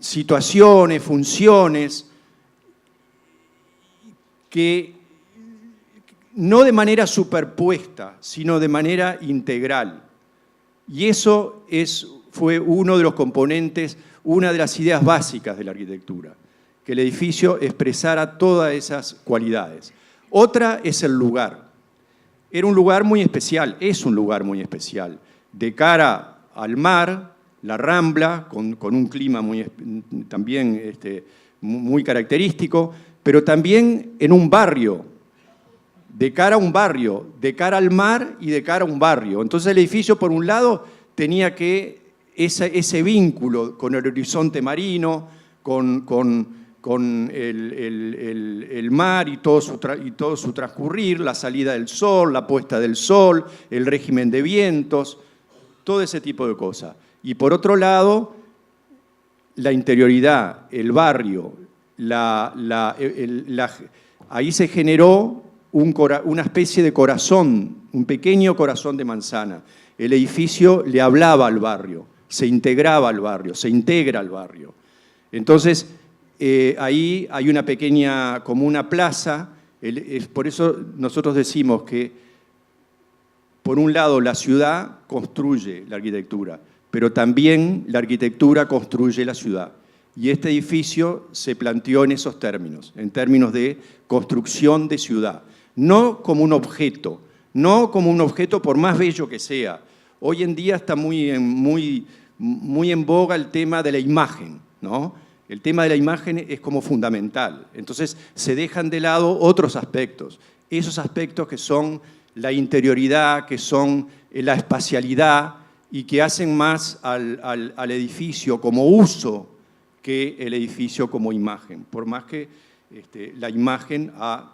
situaciones, funciones, que no de manera superpuesta, sino de manera integral. Y eso fue uno de los componentes, una de las ideas básicas de la arquitectura, que el edificio expresara todas esas cualidades. Otra es el lugar. Era un lugar muy especial, es un lugar muy especial, de cara al mar, la Rambla, con un clima también muy característico, pero también en un barrio, de cara a un barrio, de cara al mar y de cara a un barrio. Entonces el edificio, por un lado, tenía ese vínculo con el horizonte marino, con el mar y todo su transcurrir, la salida del sol, la puesta del sol, el régimen de vientos, todo ese tipo de cosas. Y por otro lado, la interioridad, el barrio, ahí se generó una especie de corazón, un pequeño corazón de manzana. El edificio le hablaba al barrio, se integraba al barrio, se integra al barrio. Entonces, ahí hay una pequeña, como una plaza, por eso nosotros decimos que, por un lado, la ciudad construye la arquitectura, pero también la arquitectura construye la ciudad. Y este edificio se planteó en esos términos, en términos de construcción de ciudad. No como un objeto, por más bello que sea. Hoy en día está muy en boga el tema de la imagen, ¿no? El tema de la imagen es como fundamental. Entonces se dejan de lado otros aspectos. Esos aspectos que son la interioridad, que son la espacialidad y que hacen más al edificio como uso que el edificio como imagen. Por más que la imagen ha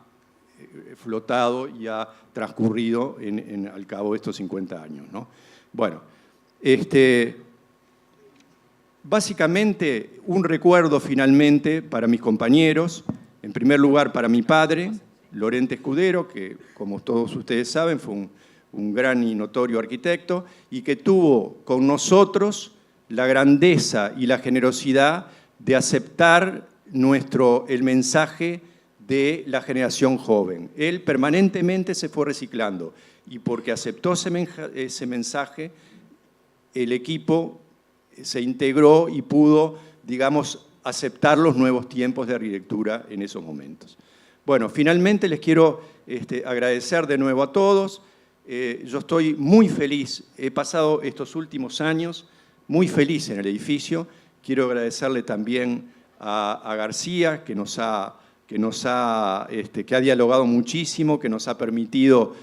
flotado y ha transcurrido al cabo de estos 50 años, ¿no? Bueno, básicamente un recuerdo finalmente para mis compañeros, en primer lugar para mi padre, Lorente Escudero, que como todos ustedes saben fue un gran y notorio arquitecto y que tuvo con nosotros la grandeza y la generosidad de aceptar el mensaje de la generación joven. Él permanentemente se fue reciclando y porque aceptó ese mensaje, el equipo se integró y pudo, digamos, aceptar los nuevos tiempos de arquitectura en esos momentos. Bueno, finalmente les quiero agradecer de nuevo a todos. Yo estoy muy feliz, he pasado estos últimos años muy feliz en el edificio. Quiero agradecerle también a García, que ha dialogado muchísimo, que nos ha permitido,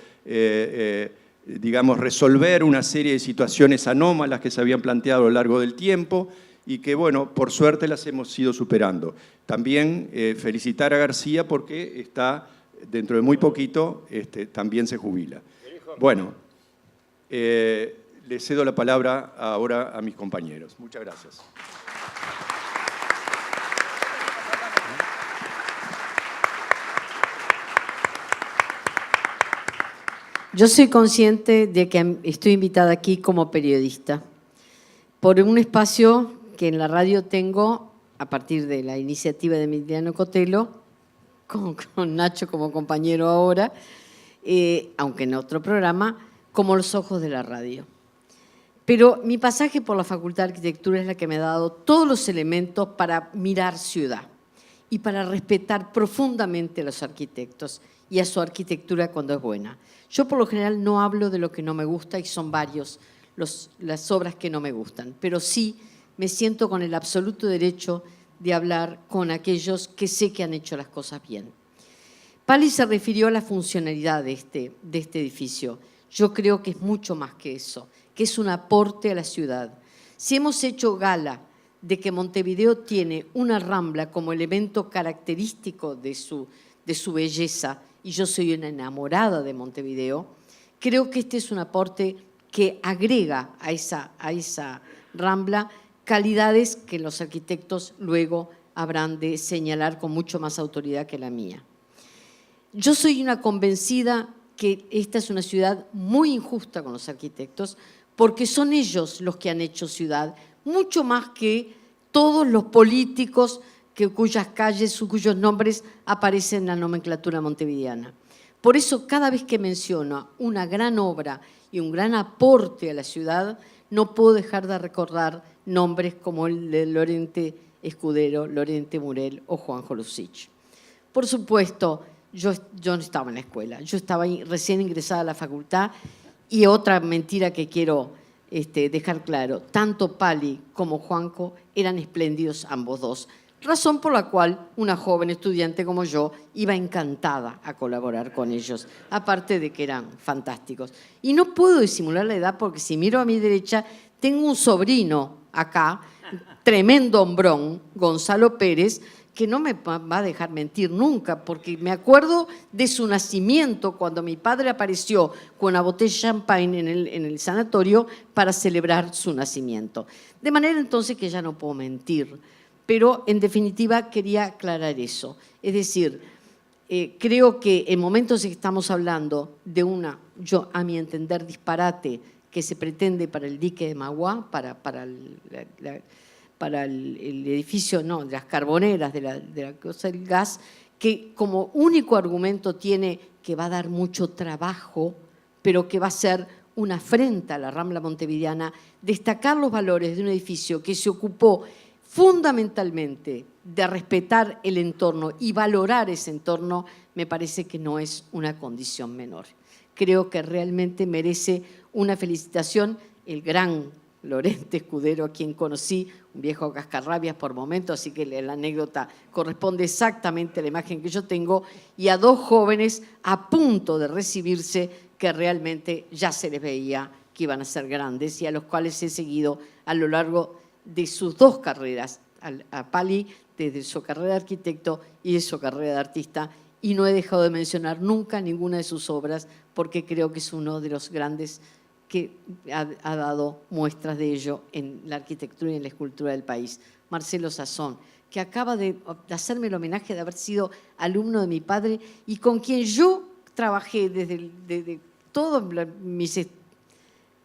digamos, resolver una serie de situaciones anómalas que se habían planteado a lo largo del tiempo y que, bueno, por suerte las hemos ido superando. También felicitar a García porque dentro de muy poquito, también se jubila. Bueno, le cedo la palabra ahora a mis compañeros. Muchas gracias. Yo soy consciente de que estoy invitada aquí como periodista por un espacio que en la radio tengo a partir de la iniciativa de Emiliano Cotelo, con Nacho como compañero ahora, aunque en otro programa, como Los Ojos de la Radio. Pero mi pasaje por la Facultad de Arquitectura es la que me ha dado todos los elementos para mirar ciudad y para respetar profundamente a los arquitectos y a su arquitectura cuando es buena. Yo por lo general no hablo de lo que no me gusta y son varios las obras que no me gustan, pero sí me siento con el absoluto derecho de hablar con aquellos que sé que han hecho las cosas bien. Pali se refirió a la funcionalidad de este edificio. Yo creo que es mucho más que eso, que es un aporte a la ciudad. Si hemos hecho gala de que Montevideo tiene una rambla como elemento característico de su belleza, y yo soy una enamorada de Montevideo, creo que este es un aporte que agrega a esa rambla calidades que los arquitectos luego habrán de señalar con mucho más autoridad que la mía. Yo soy una convencida que esta es una ciudad muy injusta con los arquitectos porque son ellos los que han hecho ciudad, mucho más que todos los políticos cuyas calles, cuyos nombres aparecen en la nomenclatura montevideana. Por eso, cada vez que menciono una gran obra y un gran aporte a la ciudad, no puedo dejar de recordar nombres como el de Lorente Escudero, Lorente Murel o Juanjo Lucich. Por supuesto, yo no estaba en la escuela, yo estaba recién ingresada a la facultad y otra mentira que quiero dejar claro, tanto Pali como Juanjo eran espléndidos ambos dos, razón por la cual una joven estudiante como yo iba encantada a colaborar con ellos, aparte de que eran fantásticos. Y no puedo disimular la edad porque si miro a mi derecha tengo un sobrino acá, tremendo hombrón, Gonzalo Pérez, que no me va a dejar mentir nunca, porque me acuerdo de su nacimiento cuando mi padre apareció con una botella de champagne en el sanatorio para celebrar su nacimiento. De manera entonces que ya no puedo mentir, pero en definitiva quería aclarar eso. Es decir, creo que en momentos en que estamos hablando de yo a mi entender, disparate que se pretende para el dique de Magua, para el edificio, no, de las carboneras, de la cosa del gas, que como único argumento tiene que va a dar mucho trabajo, pero que va a ser una afrenta a la Rambla montevideana, destacar los valores de un edificio que se ocupó fundamentalmente de respetar el entorno y valorar ese entorno, me parece que no es una condición menor. Creo que realmente merece una felicitación el gran Lorente Escudero, a quien conocí, un viejo cascarrabias por momentos, así que la anécdota corresponde exactamente a la imagen que yo tengo, y a 2 jóvenes a punto de recibirse que realmente ya se les veía que iban a ser grandes y a los cuales he seguido a lo largo de sus 2 carreras, a Pali desde su carrera de arquitecto y de su carrera de artista, y no he dejado de mencionar nunca ninguna de sus obras porque creo que es uno de los grandes que ha dado muestras de ello en la arquitectura y en la escultura del país. Marcelo Sazón, que acaba de hacerme el homenaje de haber sido alumno de mi padre y con quien yo trabajé desde todos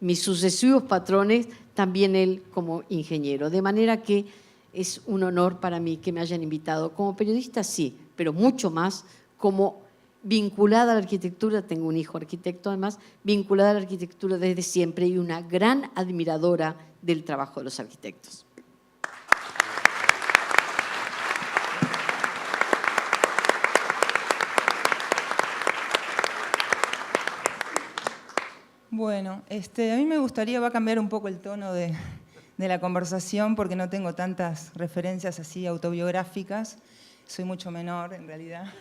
mis sucesivos patrones, también él como ingeniero. De manera que es un honor para mí que me hayan invitado. Como periodista sí, pero mucho más como vinculada a la arquitectura, tengo un hijo arquitecto además, vinculada a la arquitectura desde siempre y una gran admiradora del trabajo de los arquitectos. Bueno, a mí me gustaría, va a cambiar un poco el tono de la conversación porque no tengo tantas referencias así autobiográficas, soy mucho menor en realidad.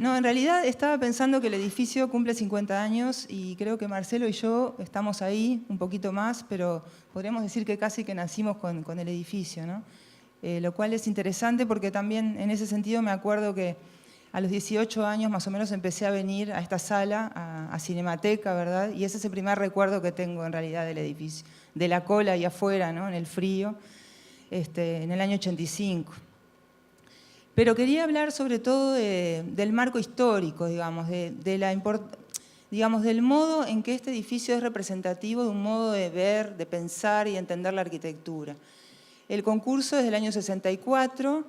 No, en realidad estaba pensando que el edificio cumple 50 años y creo que Marcelo y yo estamos ahí un poquito más, pero podríamos decir que casi que nacimos con el edificio, ¿no? Lo cual es interesante porque también en ese sentido me acuerdo que a los 18 años más o menos empecé a venir a esta sala, a Cinemateca, ¿verdad? Y ese es el primer recuerdo que tengo en realidad del edificio, de la cola ahí afuera, ¿no? En el frío, en el año 85. Pero quería hablar sobre todo del marco histórico, digamos, del modo en que este edificio es representativo de un modo de ver, de pensar y entender la arquitectura. El concurso es del año 64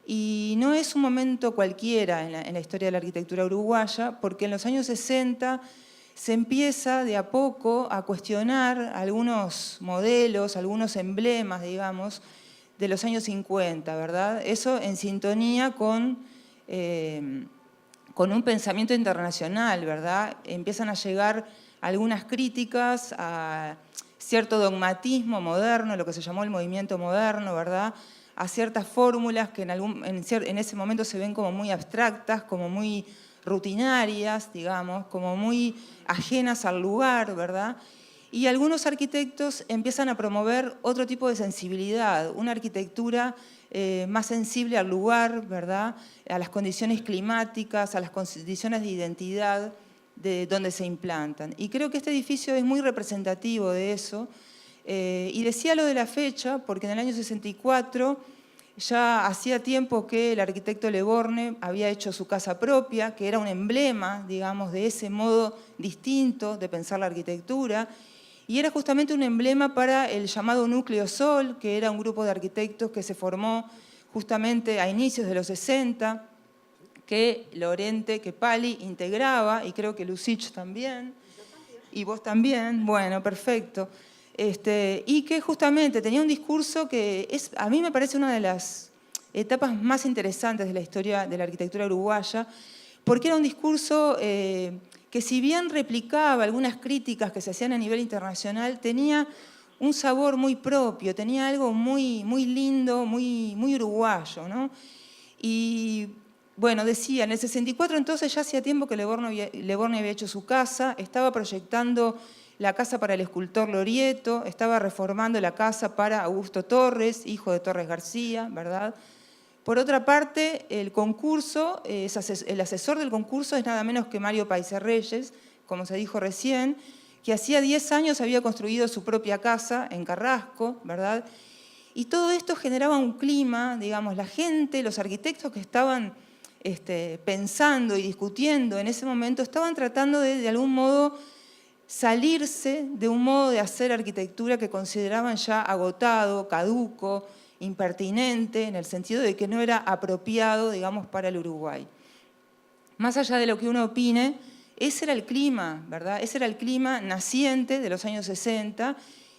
y no es un momento cualquiera en la historia de la arquitectura uruguaya, porque en los años 60 se empieza de a poco a cuestionar algunos modelos, algunos emblemas, digamos, de los años 50, ¿verdad? Eso en sintonía con un pensamiento internacional, ¿verdad? Empiezan a llegar algunas críticas a cierto dogmatismo moderno, lo que se llamó el movimiento moderno, ¿verdad? A ciertas fórmulas que en ese momento se ven como muy abstractas, como muy rutinarias, digamos, como muy ajenas al lugar, ¿verdad? Y algunos arquitectos empiezan a promover otro tipo de sensibilidad, una arquitectura más sensible al lugar, ¿verdad? A las condiciones climáticas, a las condiciones de identidad de donde se implantan. Y creo que este edificio es muy representativo de eso. Y decía lo de la fecha, porque en el año 64 ya hacía tiempo que el arquitecto Le Borgne había hecho su casa propia, que era un emblema, digamos, de ese modo distinto de pensar la arquitectura. Y era justamente un emblema para el llamado Núcleo Sol, que era un grupo de arquitectos que se formó justamente a inicios de los 60, que Lorente, que Pali integraba, y creo que Lucich también, y vos también, bueno, perfecto. Y que justamente tenía un discurso que a mí me parece una de las etapas más interesantes de la historia de la arquitectura uruguaya, porque era un discurso que si bien replicaba algunas críticas que se hacían a nivel internacional, tenía un sabor muy propio, tenía algo muy, muy lindo, muy, muy uruguayo, ¿no? Y bueno, decía, en el 64 entonces ya hacía tiempo que Le Borgne había hecho su casa, estaba proyectando la casa para el escultor Lorieto, estaba reformando la casa para Augusto Torres, hijo de Torres García, ¿verdad? Por otra parte, el concurso, el asesor del concurso es nada menos que Mario Paíser Reyes, como se dijo recién, que hacía 10 años había construido su propia casa en Carrasco, ¿verdad? Y todo esto generaba un clima, digamos, la gente, los arquitectos que estaban pensando y discutiendo en ese momento, estaban tratando de algún modo salirse de un modo de hacer arquitectura que consideraban ya agotado, caduco, impertinente, en el sentido de que no era apropiado, digamos, para el Uruguay. Más allá de lo que uno opine, ese era el clima, ¿verdad? Ese era el clima naciente de los años 60,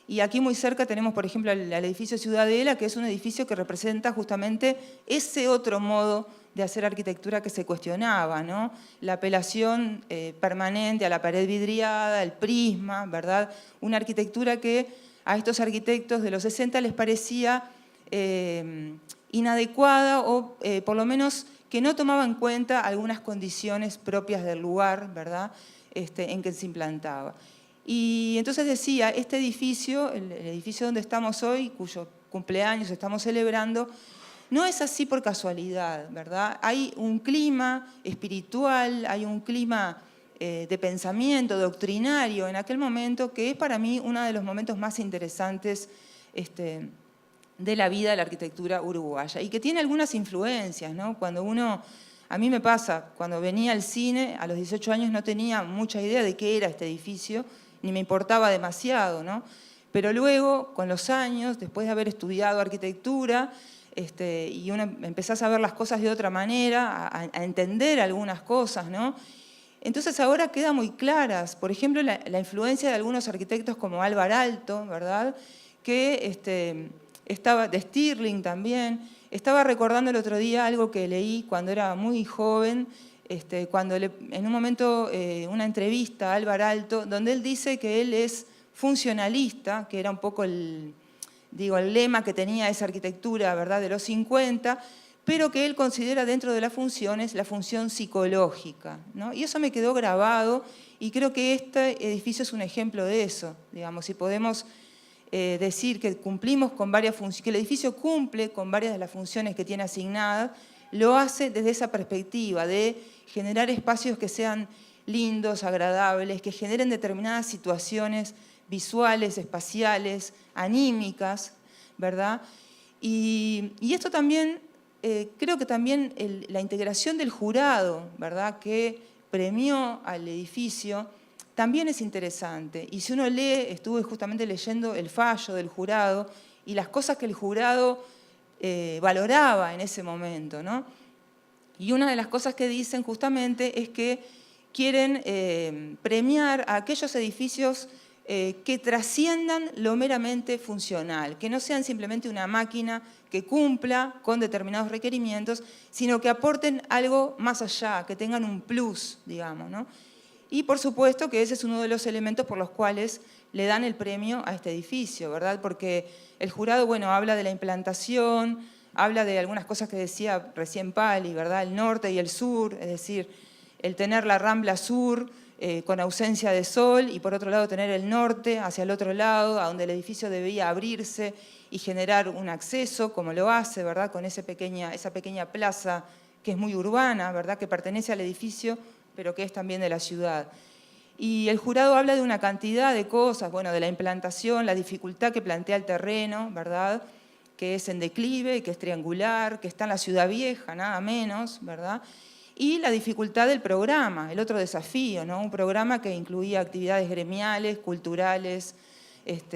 y aquí muy cerca tenemos, por ejemplo, el edificio Ciudadela, que es un edificio que representa justamente ese otro modo de hacer arquitectura que se cuestionaba, ¿no? La apelación permanente a la pared vidriada, el prisma, ¿verdad? Una arquitectura que a estos arquitectos de los 60 les parecía inadecuada o por lo menos que no tomaba en cuenta algunas condiciones propias del lugar, ¿verdad? En que se implantaba. Y entonces decía, este edificio, el edificio donde estamos hoy, cuyo cumpleaños estamos celebrando, no es así por casualidad, ¿verdad? Hay un clima espiritual, hay un clima de pensamiento doctrinario en aquel momento que es para mí uno de los momentos más interesantes de la vida de la arquitectura uruguaya y que tiene algunas influencias, ¿no? Cuando uno, a mí me pasa, cuando venía al cine, a los 18 años no tenía mucha idea de qué era este edificio, ni me importaba demasiado, ¿no? Pero luego, con los años, después de haber estudiado arquitectura, y uno empezás a ver las cosas de otra manera, a entender algunas cosas, ¿no? Entonces ahora quedan muy claras, por ejemplo, la influencia de algunos arquitectos como Álvar Aalto, ¿verdad? Que estaba, de Stirling también. Estaba recordando el otro día algo que leí cuando era muy joven, cuando en un momento una entrevista a Álvar Aalto, donde él dice que él es funcionalista, que era un poco el lema que tenía esa arquitectura, ¿verdad?, de los 50, pero que él considera dentro de las funciones la función psicológica, ¿no? Y eso me quedó grabado y creo que este edificio es un ejemplo de eso, digamos, si podemos decir que cumplimos con varias funciones, que el edificio cumple con varias de las funciones que tiene asignadas, lo hace desde esa perspectiva de generar espacios que sean lindos, agradables, que generen determinadas situaciones visuales, espaciales, anímicas, ¿verdad? Y esto también, creo que también la integración del jurado, ¿verdad?, que premió al edificio, también es interesante. Y si uno lee, estuve justamente leyendo el fallo del jurado y las cosas que el jurado valoraba en ese momento, ¿no? Y una de las cosas que dicen justamente es que quieren premiar a aquellos edificios que trasciendan lo meramente funcional, que no sean simplemente una máquina que cumpla con determinados requerimientos, sino que aporten algo más allá, que tengan un plus, digamos, ¿no? Y por supuesto que ese es uno de los elementos por los cuales le dan el premio a este edificio, ¿verdad? Porque el jurado, bueno, habla de la implantación, habla de algunas cosas que decía recién Pali, ¿verdad? El norte y el sur, es decir, el tener la Rambla Sur con ausencia de sol y por otro lado tener el norte hacia el otro lado, a donde el edificio debía abrirse y generar un acceso, como lo hace, ¿verdad? Con esa pequeña plaza que es muy urbana, ¿verdad? Que pertenece al edificio, pero que es también de la ciudad. Y el jurado habla de una cantidad de cosas, bueno, de la implantación, la dificultad que plantea el terreno, ¿verdad?, que es en declive, que es triangular, que está en la ciudad vieja, nada menos, ¿verdad?, y la dificultad del programa, el otro desafío, ¿no?, un programa que incluía actividades gremiales, culturales,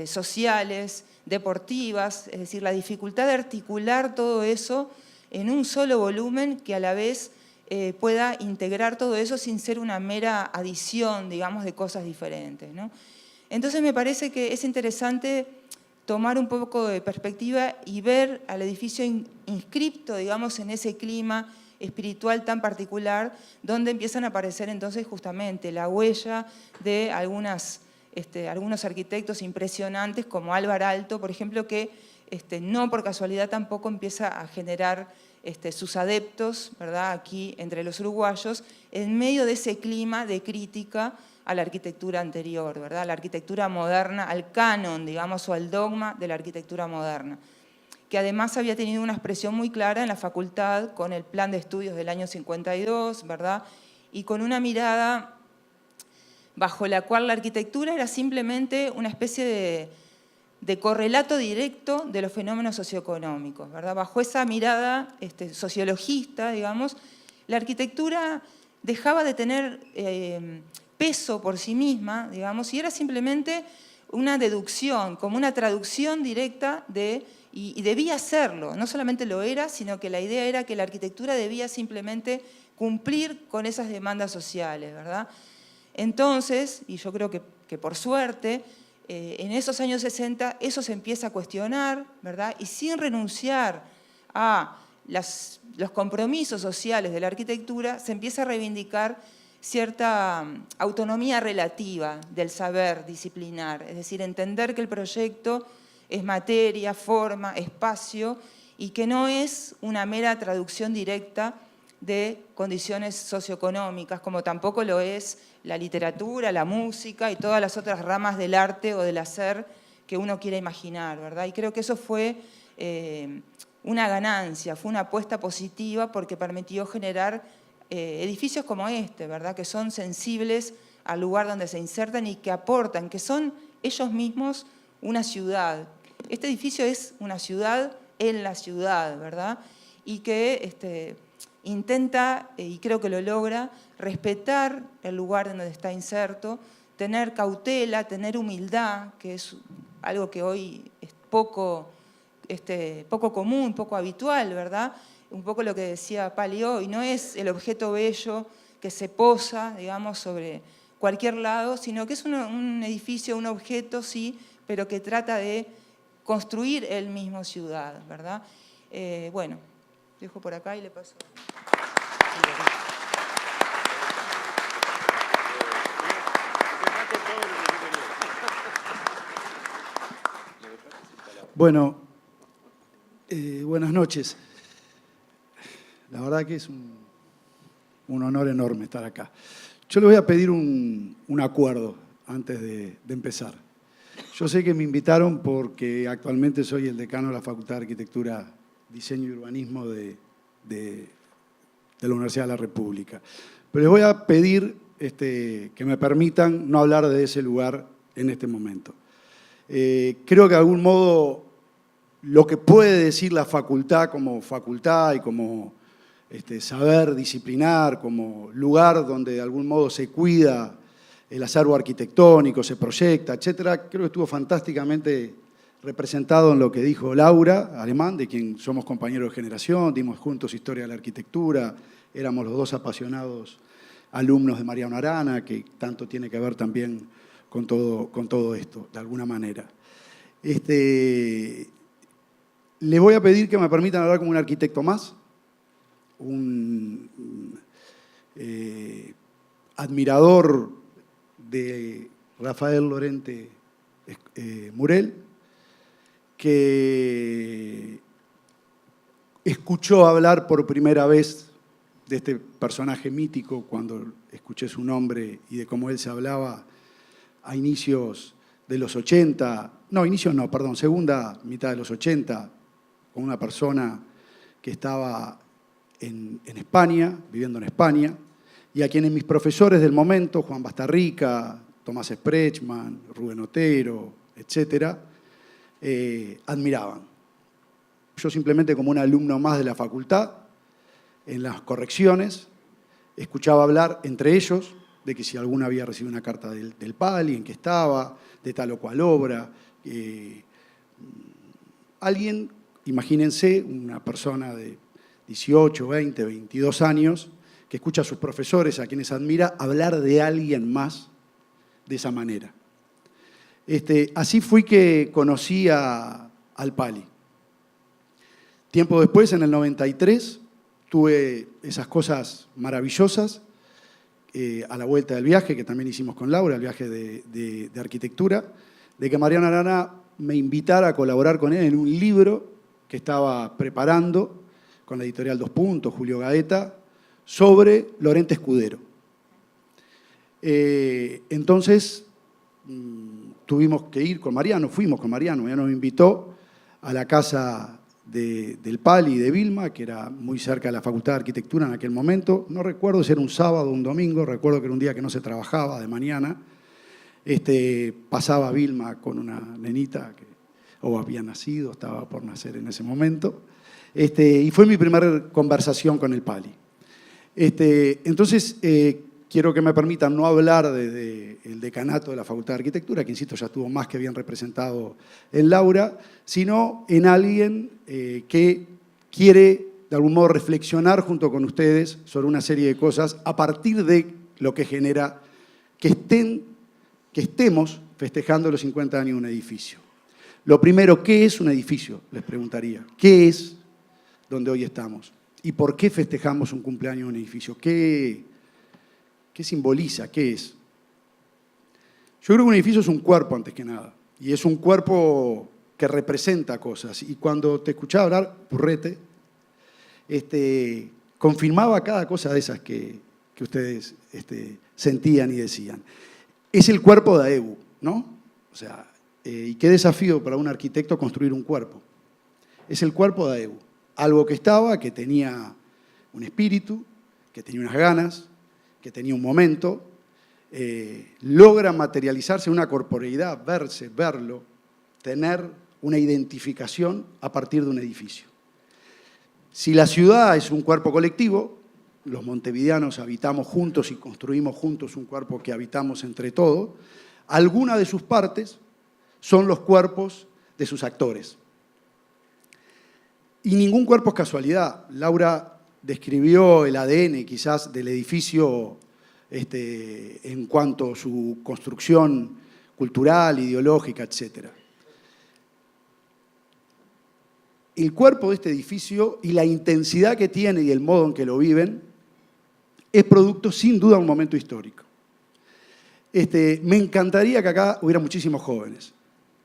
sociales, deportivas, es decir, la dificultad de articular todo eso en un solo volumen que a la vez pueda integrar todo eso sin ser una mera adición, digamos, de cosas diferentes, ¿no? Entonces me parece que es interesante tomar un poco de perspectiva y ver al edificio inscripto, digamos, en ese clima espiritual tan particular, donde empiezan a aparecer entonces justamente la huella de algunos arquitectos impresionantes como Álvar Aalto, por ejemplo, que no por casualidad tampoco empieza a generar sus adeptos, ¿verdad?, aquí entre los uruguayos, en medio de ese clima de crítica a la arquitectura anterior, ¿verdad?, a la arquitectura moderna, al canon, digamos, o al dogma de la arquitectura moderna, que además había tenido una expresión muy clara en la facultad con el plan de estudios del año 52, ¿verdad?, y con una mirada bajo la cual la arquitectura era simplemente una especie de correlato directo de los fenómenos socioeconómicos, ¿verdad? Bajo esa mirada sociologista, digamos, la arquitectura dejaba de tener peso por sí misma, digamos, y era simplemente una deducción, como una traducción directa y debía serlo, no solamente lo era, sino que la idea era que la arquitectura debía simplemente cumplir con esas demandas sociales, ¿verdad? Entonces, y yo creo que por suerte, en esos años 60 eso se empieza a cuestionar, ¿verdad? Y sin renunciar a los compromisos sociales de la arquitectura, se empieza a reivindicar cierta autonomía relativa del saber disciplinar, es decir, entender que el proyecto es materia, forma, espacio, y que no es una mera traducción directa de condiciones socioeconómicas, como tampoco lo es la literatura, la música y todas las otras ramas del arte o del hacer que uno quiere imaginar, ¿verdad? Y creo que eso fue una ganancia, fue una apuesta positiva porque permitió generar edificios como este, ¿verdad? Que son sensibles al lugar donde se insertan y que aportan, que son ellos mismos una ciudad. Este edificio es una ciudad en la ciudad, ¿verdad? Y que intenta, y creo que lo logra, respetar el lugar donde está inserto, tener cautela, tener humildad, que es algo que hoy es poco común, poco habitual, ¿verdad? Un poco lo que decía Pali hoy, no es el objeto bello que se posa, digamos, sobre cualquier lado, sino que es un edificio, un objeto, sí, pero que trata de construir él mismo ciudad, ¿verdad? Bueno, dejo por acá y le paso. Bueno, buenas noches. La verdad que es un honor enorme estar acá. Yo le voy a pedir un acuerdo antes de empezar. Yo sé que me invitaron porque actualmente soy el decano de la Facultad de Arquitectura, Diseño y Urbanismo de la Universidad de la República. Pero les voy a pedir que me permitan no hablar de ese lugar en este momento. Creo que de algún modo lo que puede decir la facultad como facultad y como saber disciplinar, como lugar donde de algún modo se cuida el acervo arquitectónico, se proyecta, etcétera, creo que estuvo fantásticamente representado en lo que dijo Laura Alemán, de quien somos compañeros de generación, dimos juntos Historia de la Arquitectura, éramos los dos apasionados alumnos de Mariano Arana, que tanto tiene que ver también con todo esto, de alguna manera. Le voy a pedir que me permitan hablar como un arquitecto más, un admirador de Rafael Lorente Murel, que escuchó hablar por primera vez de este personaje mítico cuando escuché su nombre y de cómo él se hablaba a inicios de los 80, segunda mitad de los 80, con una persona que estaba en España, viviendo en España, y a quienes mis profesores del momento, Juan Bastarrica, Tomás Sprechman, Rubén Otero, etcétera, admiraban. Yo simplemente como un alumno más de la facultad, en las correcciones, escuchaba hablar entre ellos de que si alguna había recibido una carta del Pali, en que estaba, de tal o cual obra. Alguien, imagínense, una persona de 18, 20, 22 años, que escucha a sus profesores, a quienes admira, hablar de alguien más de esa manera. Así fui que conocí al Pali. Tiempo después, en el 93, tuve esas cosas maravillosas a la vuelta del viaje, que también hicimos con Laura, el viaje de arquitectura, de que Mariano Arana me invitara a colaborar con él en un libro que estaba preparando con la editorial Dos Puntos, Julio Gaeta, sobre Lorente Escudero. Entonces, tuvimos que ir con Mariano, fuimos con Mariano, ya nos invitó a la casa del Pali y de Vilma, que era muy cerca de la Facultad de Arquitectura en aquel momento. No recuerdo si era un sábado o un domingo, recuerdo que era un día que no se trabajaba, de mañana. Pasaba Vilma con una nenita que o había nacido, estaba por nacer en ese momento. Y fue mi primera conversación con el Pali. Entonces, quiero que me permitan no hablar del decanato de la Facultad de Arquitectura, que insisto ya estuvo más que bien representado en Laura, sino en alguien que quiere de algún modo reflexionar junto con ustedes sobre una serie de cosas a partir de lo que genera que estemos festejando los 50 años de un edificio. Lo primero, ¿qué es un edificio? Les preguntaría. ¿Qué es? donde hoy estamos? ¿Y por qué festejamos un cumpleaños en un edificio? ¿Qué simboliza? ¿Qué es? Yo creo que un edificio es un cuerpo antes que nada, y es un cuerpo que representa cosas. Y cuando te escuchaba hablar, Purrete, confirmaba cada cosa de esas que ustedes sentían y decían. Es el cuerpo de AEBU, ¿no? O sea, y qué desafío para un arquitecto construir un cuerpo. Es el cuerpo de AEBU. Algo que estaba, que tenía un espíritu, que tenía unas ganas, que tenía un momento, logra materializarse en una corporeidad, verse, verlo, tener una identificación a partir de un edificio. Si la ciudad es un cuerpo colectivo, los montevideanos habitamos juntos y construimos juntos un cuerpo que habitamos entre todos, alguna de sus partes son los cuerpos de sus actores. Y ningún cuerpo es casualidad. Laura describió el ADN quizás del edificio en cuanto a su construcción cultural, ideológica, etc. El cuerpo de este edificio y la intensidad que tiene y el modo en que lo viven es producto, sin duda, de un momento histórico. Me encantaría que acá hubiera muchísimos jóvenes.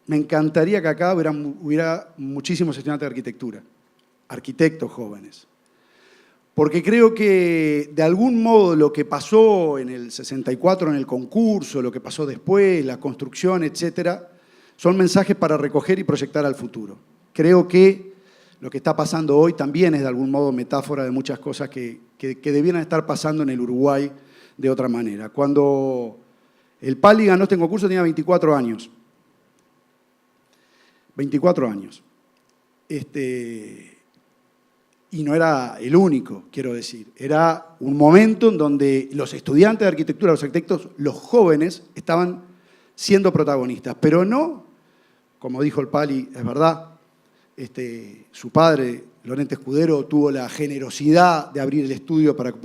Me encantaría que acá hubiera muchísimos estudiantes de arquitectura, arquitectos jóvenes. Porque creo que, de algún modo, lo que pasó en el 64 en el concurso, lo que pasó después, la construcción, etcétera, son mensajes para recoger y proyectar al futuro. Creo que lo que está pasando hoy también es, de algún modo, metáfora de muchas cosas que debieran estar pasando en el Uruguay de otra manera. Cuando el Pali ganó este concurso tenía 24 años. 24 años. Y no era el único, quiero decir. Era un momento en donde los estudiantes de arquitectura, los arquitectos, los jóvenes, estaban siendo protagonistas. Pero no, como dijo el Pali, es verdad, su padre, Lorente Escudero, tuvo la generosidad de abrir el estudio para que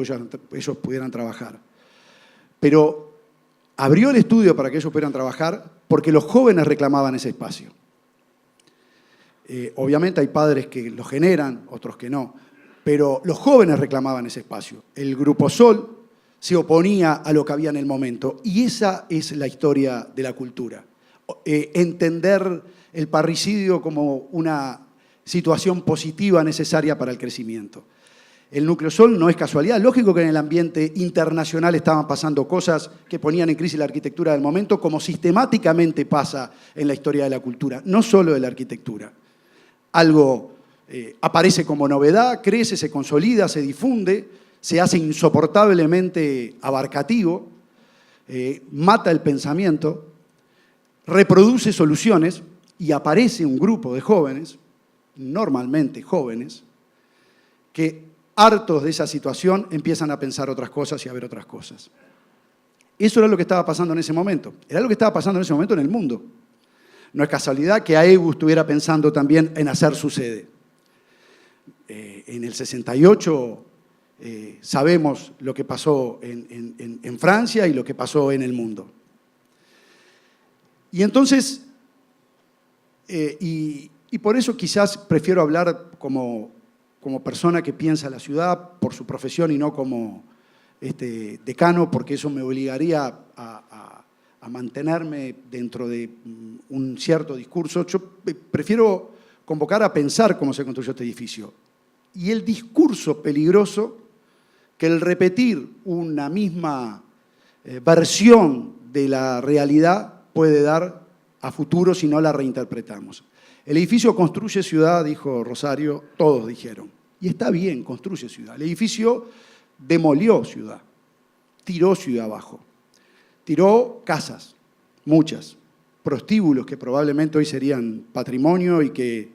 ellos pudieran trabajar. Pero abrió el estudio para que ellos pudieran trabajar porque los jóvenes reclamaban ese espacio. Obviamente hay padres que lo generan, otros que no, pero los jóvenes reclamaban ese espacio. El Grupo Sol se oponía a lo que había en el momento, y esa es la historia de la cultura. Entender el parricidio como una situación positiva necesaria para el crecimiento. El Núcleo Sol no es casualidad. Lógico que en el ambiente internacional estaban pasando cosas que ponían en crisis la arquitectura del momento, como sistemáticamente pasa en la historia de la cultura, no solo de la arquitectura. Algo aparece como novedad, crece, se consolida, se difunde, se hace insoportablemente abarcativo, mata el pensamiento, reproduce soluciones y aparece un grupo de jóvenes, normalmente jóvenes, que hartos de esa situación empiezan a pensar otras cosas y a ver otras cosas. Eso era lo que estaba pasando en ese momento. Era lo que estaba pasando en ese momento en el mundo. No es casualidad que AEBU estuviera pensando también en hacer su sede. En el 68 sabemos lo que pasó en Francia y lo que pasó en el mundo. Y entonces, y por eso quizás prefiero hablar como persona que piensa la ciudad por su profesión y no como decano, porque eso me obligaría a mantenerme dentro de un cierto discurso. Yo prefiero convocar a pensar cómo se construyó este edificio. Y el discurso peligroso que el repetir una misma versión de la realidad puede dar a futuro si no la reinterpretamos. El edificio construye ciudad, dijo Rosario, todos dijeron. Y está bien, construye ciudad. El edificio demolió ciudad, tiró ciudad abajo. Tiró casas, muchas, prostíbulos que probablemente hoy serían patrimonio y que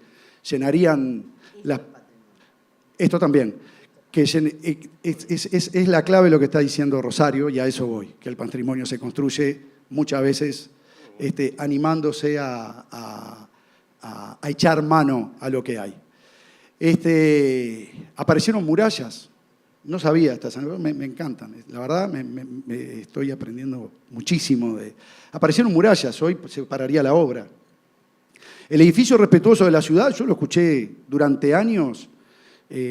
llenarían las... Esto también, que es la clave de lo que está diciendo Rosario, y a eso voy, que el patrimonio se construye muchas veces animándose a echar mano a lo que hay. Aparecieron murallas. No sabía estas, me encantan. La verdad, me estoy aprendiendo muchísimo. Aparecieron murallas, hoy se pararía la obra. El edificio respetuoso de la ciudad, yo lo escuché durante años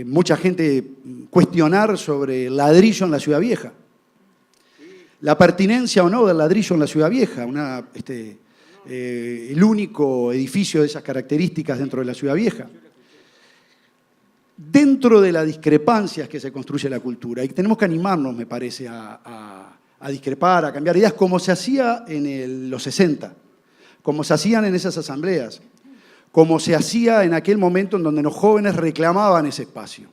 mucha gente cuestionar sobre el ladrillo en la Ciudad Vieja. La pertinencia o no del ladrillo en la Ciudad Vieja, el único edificio de esas características dentro de la Ciudad Vieja. Dentro de las discrepancias que se construye la cultura, y tenemos que animarnos, me parece, a discrepar, a cambiar ideas, como se hacía en los 60, como se hacían en esas asambleas, como se hacía en aquel momento en donde los jóvenes reclamaban ese espacio,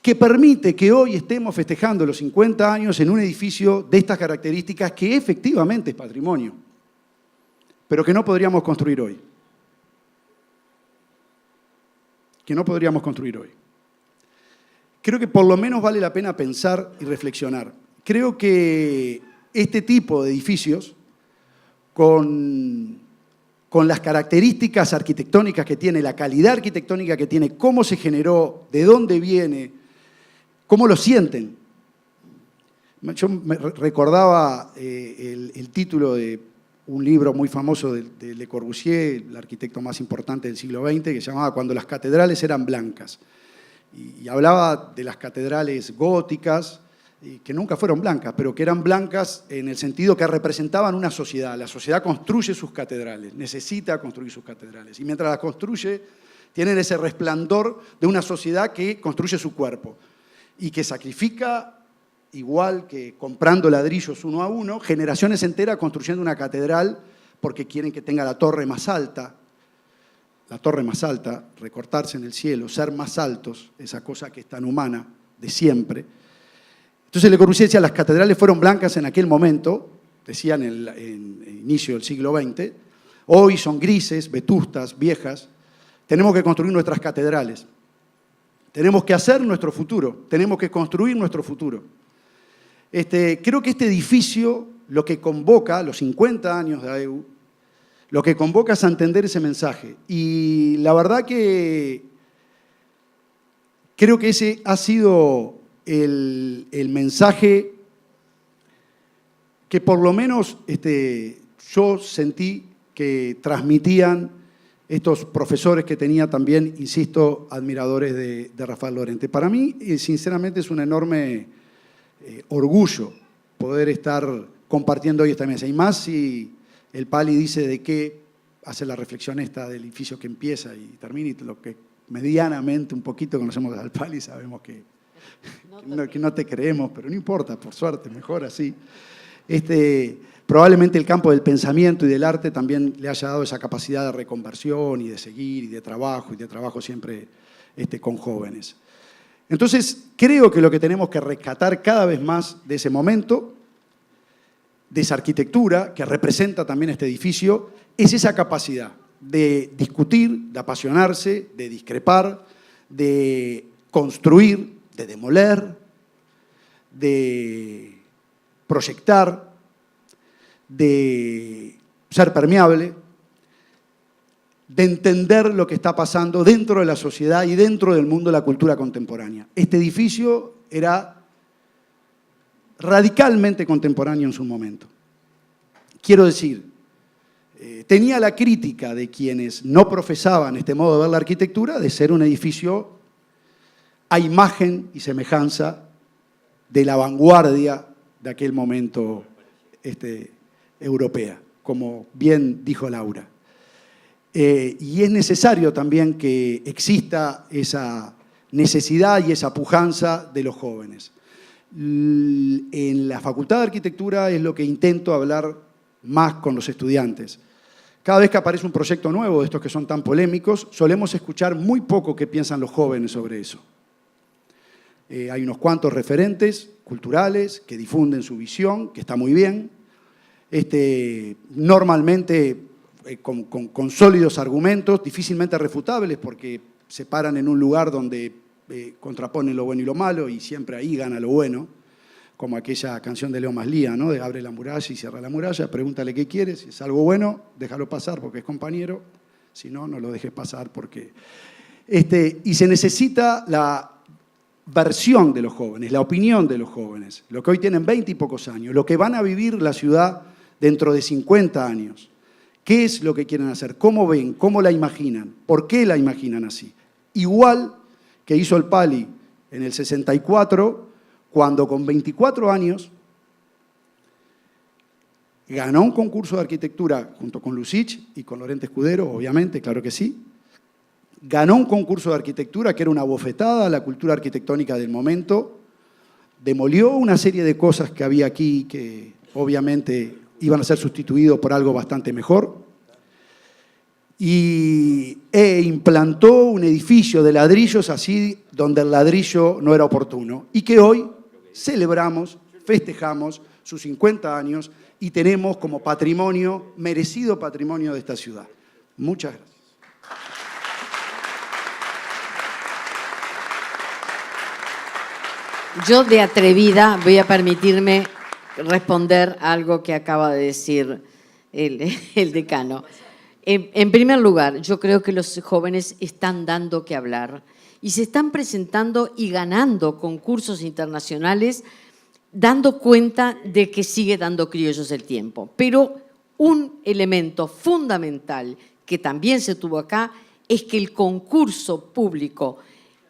que permite que hoy estemos festejando los 50 años en un edificio de estas características que efectivamente es patrimonio, pero que no podríamos construir hoy. Creo que por lo menos vale la pena pensar y reflexionar. Creo que este tipo de edificios, con las características arquitectónicas que tiene, la calidad arquitectónica que tiene, cómo se generó, de dónde viene, cómo lo sienten. Yo me recordaba el título de un libro muy famoso de Le Corbusier, el arquitecto más importante del siglo XX, que se llamaba Cuando las catedrales eran blancas. Y hablaba de las catedrales góticas, que nunca fueron blancas, pero que eran blancas en el sentido que representaban una sociedad. La sociedad construye sus catedrales, necesita construir sus catedrales. Y mientras las construye, tienen ese resplandor de una sociedad que construye su cuerpo y que sacrifica, igual que comprando ladrillos uno a uno, generaciones enteras construyendo una catedral porque quieren que tenga la torre más alta, recortarse en el cielo, ser más altos, esa cosa que es tan humana de siempre. Entonces Le Corbusier decía, las catedrales fueron blancas en aquel momento, decían en el inicio del siglo XX, hoy son grises, vetustas, viejas. Tenemos que construir nuestras catedrales, tenemos que hacer nuestro futuro, tenemos que construir nuestro futuro. Creo que este edificio lo que convoca, los 50 años de AEU, lo que convoca es a entender ese mensaje. Y la verdad que creo que ese ha sido el mensaje que por lo menos yo sentí que transmitían estos profesores que tenía también, insisto, admiradores de Rafael Lorente. Para mí, sinceramente, es un enorme orgullo poder estar compartiendo hoy esta mesa. Y más si el Pali dice de qué hace la reflexión esta del edificio que empieza y termina, y lo que medianamente un poquito conocemos al Pali sabemos que no te creemos, pero no importa, por suerte, mejor así. Probablemente el campo del pensamiento y del arte también le haya dado esa capacidad de reconversión y de seguir y de trabajo siempre con jóvenes. Entonces, creo que lo que tenemos que rescatar cada vez más de ese momento, de esa arquitectura que representa también este edificio, es esa capacidad de discutir, de apasionarse, de discrepar, de construir, de demoler, de proyectar, de ser permeable, de entender lo que está pasando dentro de la sociedad y dentro del mundo de la cultura contemporánea. Este edificio era radicalmente contemporáneo en su momento. Quiero decir, tenía la crítica de quienes no profesaban este modo de ver la arquitectura de ser un edificio a imagen y semejanza de la vanguardia de aquel momento europea, como bien dijo Laura. Y es necesario también que exista esa necesidad y esa pujanza de los jóvenes. En la Facultad de Arquitectura es lo que intento hablar más con los estudiantes. Cada vez que aparece un proyecto nuevo de estos que son tan polémicos, solemos escuchar muy poco qué piensan los jóvenes sobre eso. Hay unos cuantos referentes culturales que difunden su visión, que está muy bien. Normalmente con sólidos argumentos, difícilmente refutables, porque se paran en un lugar donde contraponen lo bueno y lo malo, y siempre ahí gana lo bueno, como aquella canción de Leo Maslía, ¿no? De abre la muralla y cierra la muralla, pregúntale qué quieres, si es algo bueno, déjalo pasar porque es compañero, si no, no lo dejes pasar porque... y se necesita la versión de los jóvenes, la opinión de los jóvenes, lo que hoy tienen 20 y pocos años, lo que van a vivir la ciudad dentro de 50 años. ¿Qué es lo que quieren hacer? ¿Cómo ven? ¿Cómo la imaginan? ¿Por qué la imaginan así? Igual que hizo el Pali en el 64, cuando con 24 años ganó un concurso de arquitectura junto con Lucich y con Lorente Escudero, obviamente, claro que sí. Ganó un concurso de arquitectura que era una bofetada a la cultura arquitectónica del momento. Demolió una serie de cosas que había aquí que obviamente iban a ser sustituidos por algo bastante mejor. E implantó un edificio de ladrillos así donde el ladrillo no era oportuno. Y que hoy celebramos, festejamos sus 50 años y tenemos como patrimonio, merecido patrimonio de esta ciudad. Muchas gracias. Yo de atrevida voy a permitirme responder algo que acaba de decir el decano. En primer lugar, yo creo que los jóvenes están dando que hablar y se están presentando y ganando concursos internacionales dando cuenta de que sigue dando criollos el tiempo. Pero un elemento fundamental que también se tuvo acá es que el concurso público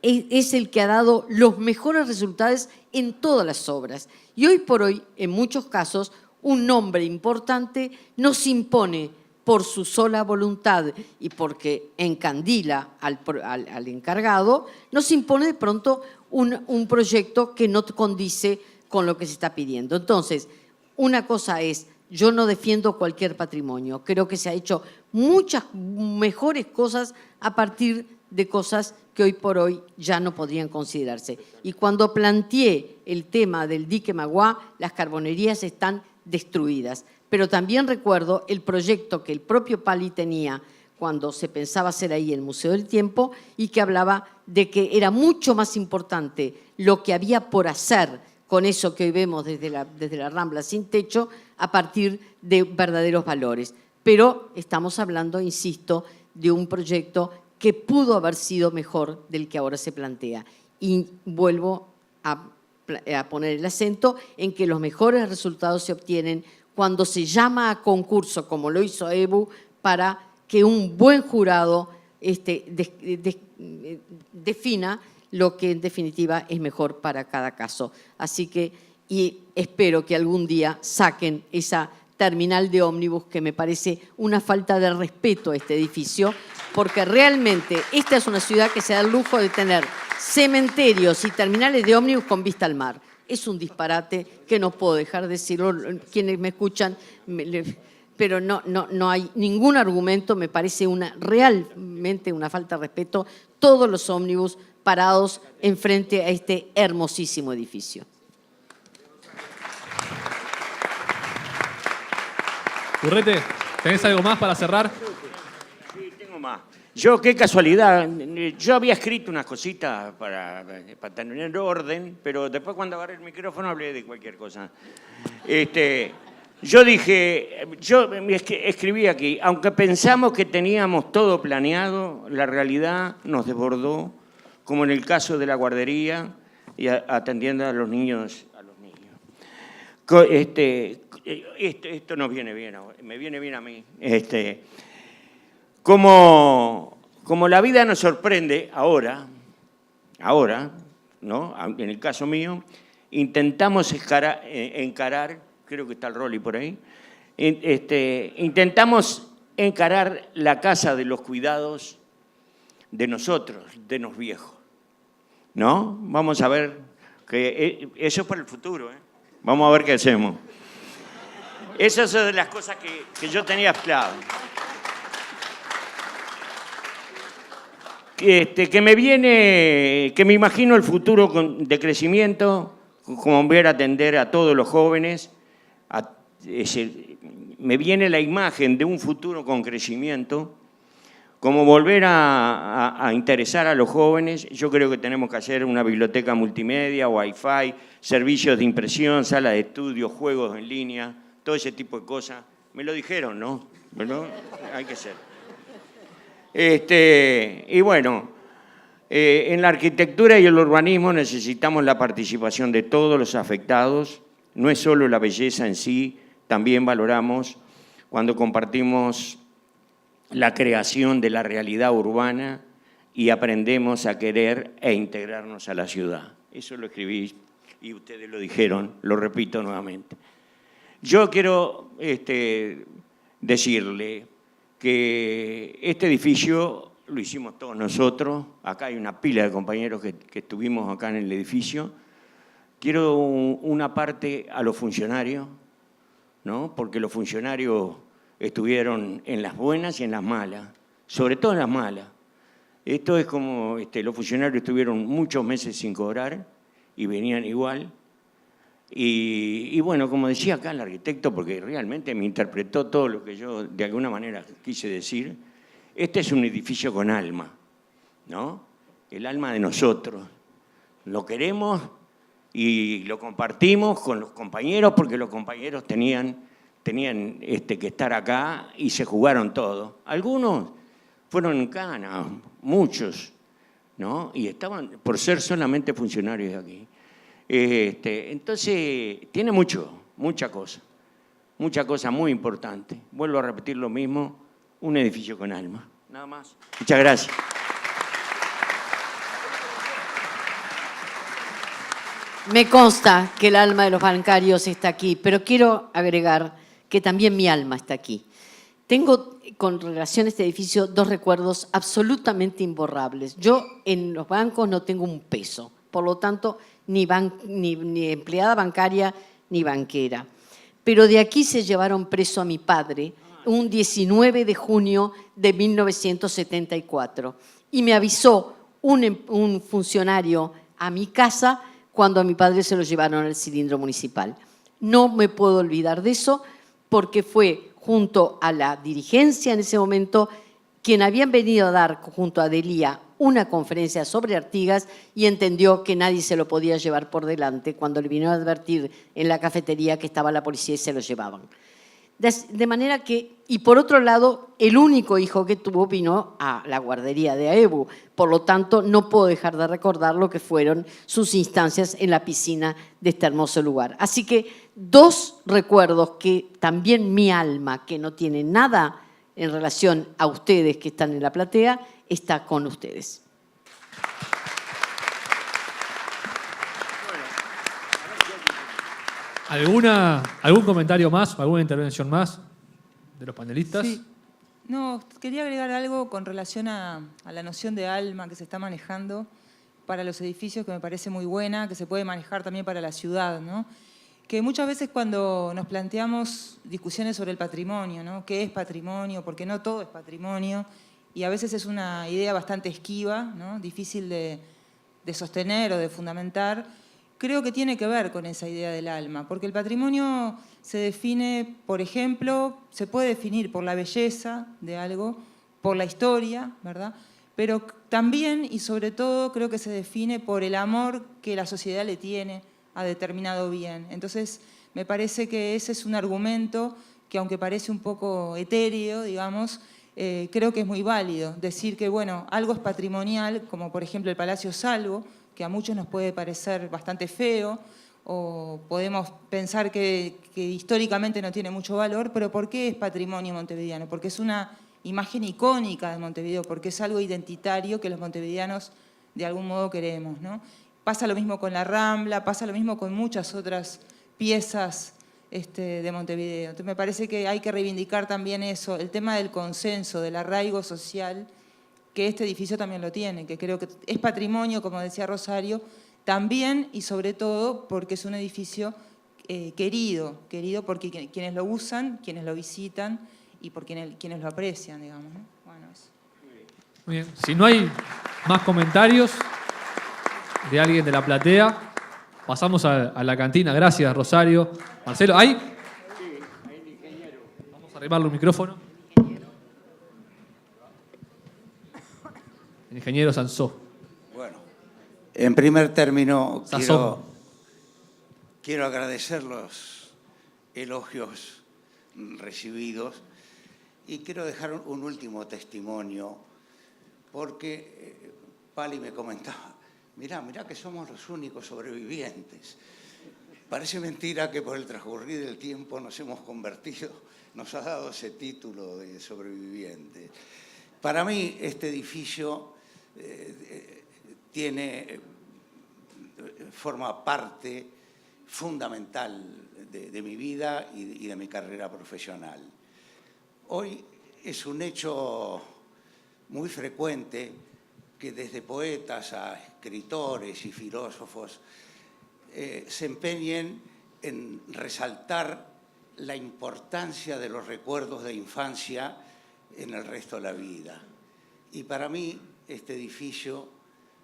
es el que ha dado los mejores resultados en todas las obras. Y hoy por hoy, en muchos casos, un nombre importante nos impone por su sola voluntad y porque encandila al encargado, nos impone de pronto un proyecto que no condice con lo que se está pidiendo. Entonces, una cosa es, yo no defiendo cualquier patrimonio, creo que se ha hecho muchas mejores cosas a partir de cosas que hoy por hoy ya no podrían considerarse. Y cuando planteé el tema del dique Maguá, las carbonerías están destruidas. Pero también recuerdo el proyecto que el propio Pali tenía cuando se pensaba hacer ahí el Museo del Tiempo y que hablaba de que era mucho más importante lo que había por hacer con eso que hoy vemos desde la Rambla sin techo a partir de verdaderos valores. Pero estamos hablando, insisto, de un proyecto que pudo haber sido mejor del que ahora se plantea. Y vuelvo a poner el acento en que los mejores resultados se obtienen cuando se llama a concurso, como lo hizo EBU, para que un buen jurado defina lo que en definitiva es mejor para cada caso. Así que, y espero que algún día saquen esa terminal de ómnibus que me parece una falta de respeto a este edificio, porque realmente esta es una ciudad que se da el lujo de tener cementerios y terminales de ómnibus con vista al mar. Es un disparate que no puedo dejar de decirlo, quienes me escuchan, pero no hay ningún argumento, me parece realmente una falta de respeto, todos los ómnibus parados enfrente a este hermosísimo edificio. Urrete, ¿tenés algo más para cerrar? Sí, tengo más. Yo, qué casualidad, yo había escrito unas cositas para tener orden, pero después cuando agarré el micrófono hablé de cualquier cosa. Yo dije, yo escribí aquí, aunque pensamos que teníamos todo planeado, la realidad nos desbordó, como en el caso de la guardería y atendiendo a los niños. Esto nos viene bien, me viene bien a mí. Como la vida nos sorprende ahora, ¿no? En el caso mío, intentamos encarar, creo que está el Rolly por ahí, intentamos encarar la casa de los cuidados de nosotros, de los viejos, ¿no? Vamos a ver, que eso es para el futuro, ¿eh? Vamos a ver qué hacemos. Esas son de las cosas que yo tenía claro. Que me imagino el futuro de crecimiento, como ver atender a todos los jóvenes. Me viene la imagen de un futuro con crecimiento, como volver a interesar a los jóvenes. Yo creo que tenemos que hacer una biblioteca multimedia, Wi-Fi, servicios de impresión, sala de estudio, juegos en línea, todo ese tipo de cosas. Me lo dijeron, ¿no? Pero hay que ser. Y bueno, en la arquitectura y el urbanismo necesitamos la participación de todos los afectados. No es solo la belleza en sí, también valoramos cuando compartimos la creación de la realidad urbana y aprendemos a querer e integrarnos a la ciudad. Eso lo escribí y ustedes lo dijeron, lo repito nuevamente. Yo quiero decirle que este edificio lo hicimos todos nosotros. Acá hay una pila de compañeros que estuvimos acá en el edificio. Quiero una parte a los funcionarios, ¿no? Porque los funcionarios estuvieron en las buenas y en las malas, sobre todo en las malas. Esto es como los funcionarios estuvieron muchos meses sin cobrar y venían igual. Y bueno, como decía acá el arquitecto, porque realmente me interpretó todo lo que yo de alguna manera quise decir, este es un edificio con alma, ¿no? El alma de nosotros. Lo queremos y lo compartimos con los compañeros porque los compañeros tenían que estar acá y se jugaron todo. Algunos fueron en cana, muchos, ¿no? Y estaban por ser solamente funcionarios de aquí. Entonces, tiene mucha cosa muy importante. Vuelvo a repetir lo mismo, un edificio con alma. Nada más. Muchas gracias. Me consta que el alma de los bancarios está aquí, pero quiero agregar que también mi alma está aquí. Tengo, con relación a este edificio, 2 recuerdos absolutamente imborrables. Yo en los bancos no tengo un peso, por lo tanto, ni empleada bancaria ni banquera. Pero de aquí se llevaron preso a mi padre un 19 de junio de 1974 y me avisó un funcionario a mi casa cuando a mi padre se lo llevaron al cilindro municipal. No me puedo olvidar de eso porque fue junto a la dirigencia en ese momento quien habían venido a dar junto a Delía una conferencia sobre Artigas y entendió que nadie se lo podía llevar por delante cuando le vino a advertir en la cafetería que estaba la policía y se lo llevaban. De manera que, y por otro lado, el único hijo que tuvo vino a la guardería de AEBU. Por lo tanto, no puedo dejar de recordar lo que fueron sus instancias en la piscina de este hermoso lugar. Así que 2 recuerdos que también mi alma, que no tiene nada en relación a ustedes que están en la platea, está con ustedes. ¿Algún comentario más, alguna intervención más de los panelistas? Sí. No, quería agregar algo con relación a la noción de alma que se está manejando para los edificios, que me parece muy buena, que se puede manejar también para la ciudad, ¿no? Que muchas veces cuando nos planteamos discusiones sobre el patrimonio, ¿no? ¿Qué es patrimonio? Porque no todo es patrimonio, y a veces es una idea bastante esquiva, ¿no? Difícil de sostener o de fundamentar. Creo que tiene que ver con esa idea del alma, porque el patrimonio se define, por ejemplo, se puede definir por la belleza de algo, por la historia, ¿verdad? Pero también y sobre todo creo que se define por el amor que la sociedad le tiene a determinado bien. Entonces, me parece que ese es un argumento que, aunque parece un poco etéreo, digamos, creo que es muy válido. Decir que, bueno, algo es patrimonial, como por ejemplo el Palacio Salvo, que a muchos nos puede parecer bastante feo, o podemos pensar que históricamente no tiene mucho valor, pero ¿por qué es patrimonio montevideano? Porque es una imagen icónica de Montevideo, porque es algo identitario que los montevideanos de algún modo queremos, ¿no? Pasa lo mismo con la Rambla, pasa lo mismo con muchas otras piezas de Montevideo. Entonces me parece que hay que reivindicar también eso, el tema del consenso, del arraigo social, que este edificio también lo tiene, que creo que es patrimonio, como decía Rosario, también y sobre todo porque es un edificio querido porque quienes lo usan, quienes lo visitan y por quienes lo aprecian, digamos, ¿no? Bueno, eso. Muy bien. Si no hay más comentarios de alguien de la platea, pasamos a la cantina. Gracias, Rosario. Marcelo, ¿hay? Vamos a arrimarle un micrófono. El ingeniero Sansó. Bueno, en primer término Sazón. quiero agradecer los elogios recibidos y quiero dejar un último testimonio porque Pali me comentaba, mirá que somos los únicos sobrevivientes. Parece mentira que por el transcurrir del tiempo nos hemos convertido, nos ha dado ese título de sobrevivientes. Para mí este edificio forma parte fundamental de mi vida y de mi carrera profesional. Hoy es un hecho muy frecuente que desde poetas a escritores y filósofos se empeñen en resaltar la importancia de los recuerdos de infancia en el resto de la vida. Y para mí este edificio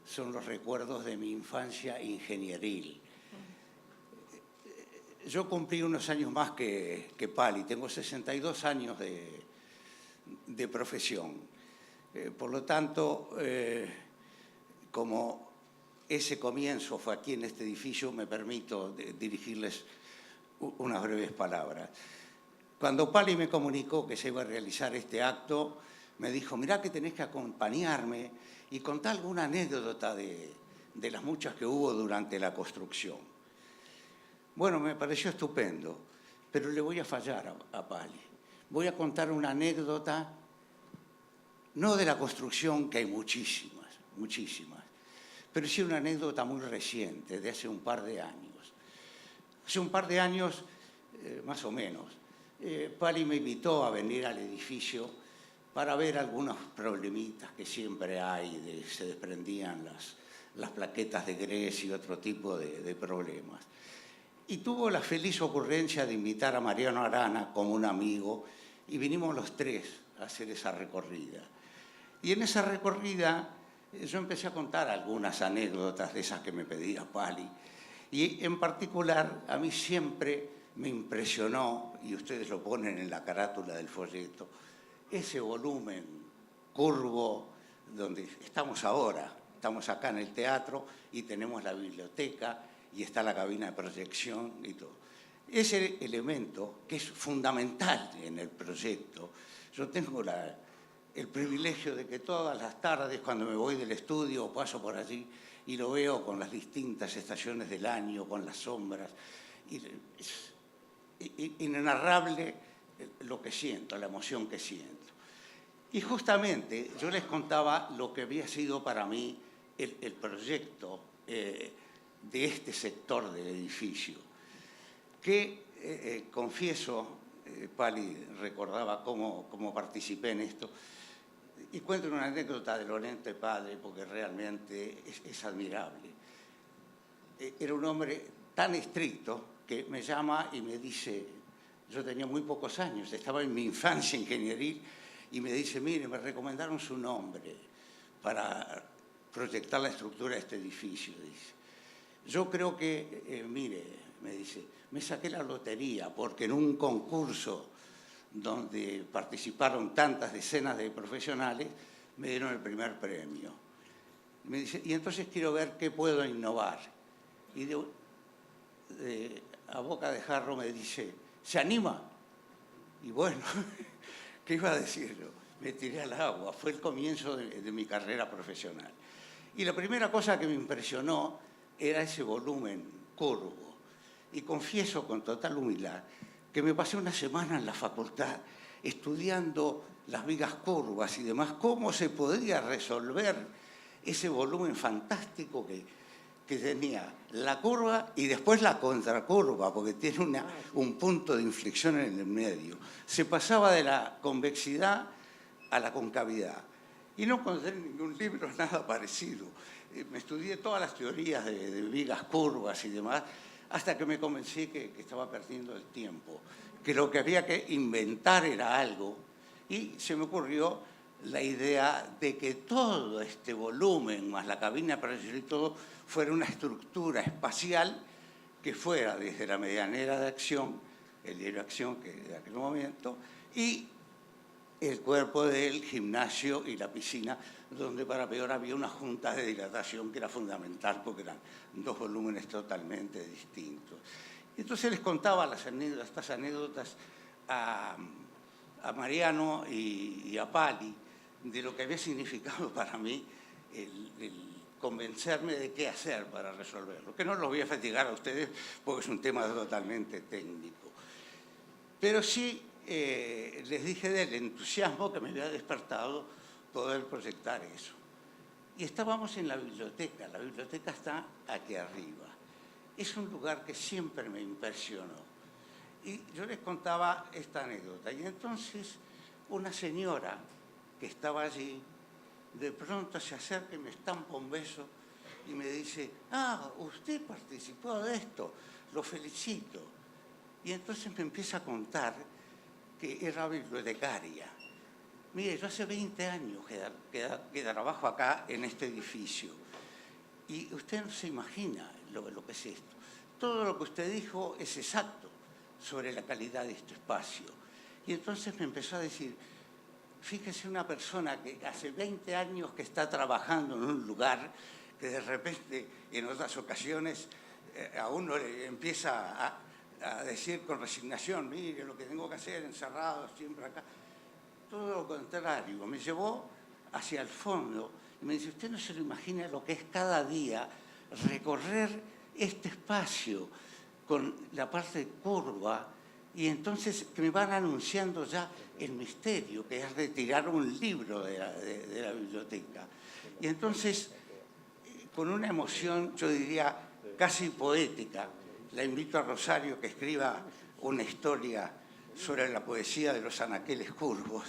son los recuerdos de mi infancia ingenieril. Yo cumplí unos años más que Pali, tengo 62 años de profesión. Por lo tanto, como ese comienzo fue aquí en este edificio, me permito dirigirles unas breves palabras. Cuando Pali me comunicó que se iba a realizar este acto, me dijo, mirá que tenés que acompañarme y contar alguna anécdota de las muchas que hubo durante la construcción. Bueno, me pareció estupendo, pero le voy a fallar a Pali. Voy a contar una anécdota, no de la construcción, que hay muchísimas, muchísimas, pero sí una anécdota muy reciente, de hace un par de años. Hace un par de años, más o menos, Pali me invitó a venir al edificio para ver algunos problemitas que siempre hay, se desprendían las plaquetas de grés y otro tipo de problemas. Y tuvo la feliz ocurrencia de invitar a Mariano Arana como un amigo y vinimos los tres a hacer esa recorrida. Y en esa recorrida yo empecé a contar algunas anécdotas de esas que me pedía Pali. Y en particular a mí siempre me impresionó, y ustedes lo ponen en la carátula del folleto, ese volumen curvo donde estamos ahora. Estamos acá en el teatro y tenemos la biblioteca y está la cabina de proyección y todo. Ese elemento que es fundamental en el proyecto, yo tengo el privilegio de que todas las tardes cuando me voy del estudio paso por allí y lo veo con las distintas estaciones del año, con las sombras. Y es inenarrable lo que siento, la emoción que siento. Y justamente yo les contaba lo que había sido para mí el proyecto de este sector del edificio, que confieso, Pali recordaba cómo participé en esto, y cuento una anécdota de Lorente Padre, porque realmente es admirable. Era un hombre tan estricto que me llama y me dice, yo tenía muy pocos años, estaba en mi infancia ingenieril, y me dice, mire, me recomendaron su nombre para proyectar la estructura de este edificio, dice. Yo creo que, mire, me dice, me saqué la lotería porque en un concurso donde participaron tantas decenas de profesionales, me dieron el primer premio. Me dice, y entonces quiero ver qué puedo innovar. Y a boca de jarro me dice, ¿se anima? Y bueno, ¿qué iba a decirlo? Me tiré al agua, fue el comienzo de mi carrera profesional. Y la primera cosa que me impresionó era ese volumen curvo. Y confieso con total humildad que me pasé una semana en la facultad estudiando las vigas curvas y demás, cómo se podía resolver ese volumen fantástico que tenía la curva y después la contracurva, porque tiene un punto de inflexión en el medio. Se pasaba de la convexidad a la concavidad. Y no encontré en ningún libro nada parecido. Me estudié todas las teorías de vigas curvas y demás, hasta que me convencí que estaba perdiendo el tiempo, que lo que había que inventar era algo, y se me ocurrió la idea de que todo este volumen, más la cabina para y todo, fuera una estructura espacial que fuera desde la medianera de Acción, el diario Acción que de aquel momento, y el cuerpo del gimnasio y la piscina, donde para peor había una junta de dilatación que era fundamental porque eran dos volúmenes totalmente distintos. Entonces les contaba estas anécdotas a Mariano y a Pali de lo que había significado para mí el convencerme de qué hacer para resolverlo, que no los voy a fatigar a ustedes porque es un tema totalmente técnico. Pero sí les dije del entusiasmo que me había despertado poder proyectar eso. Y estábamos en la biblioteca está aquí arriba. Es un lugar que siempre me impresionó. Y yo les contaba esta anécdota. Y entonces una señora que estaba allí, de pronto se acerca y me estampa un beso y me dice, ah, usted participó de esto, lo felicito. Y entonces me empieza a contar que era bibliotecaria. Mire, yo hace 20 años que trabajo acá en este edificio y usted no se imagina lo que es esto. Todo lo que usted dijo es exacto sobre la calidad de este espacio. Y entonces me empezó a decir, fíjese, una persona que hace 20 años que está trabajando en un lugar que de repente en otras ocasiones a uno le empieza a decir con resignación, mire lo que tengo que hacer encerrado siempre acá. Todo lo contrario, me llevó hacia el fondo y me dice, usted no se lo imagina lo que es cada día recorrer este espacio con la parte curva y entonces que me van anunciando ya el misterio, que es retirar un libro de la biblioteca. Y entonces, con una emoción, yo diría, casi poética, la invito a Rosario que escriba una historia sobre la poesía de los anaqueles curvos.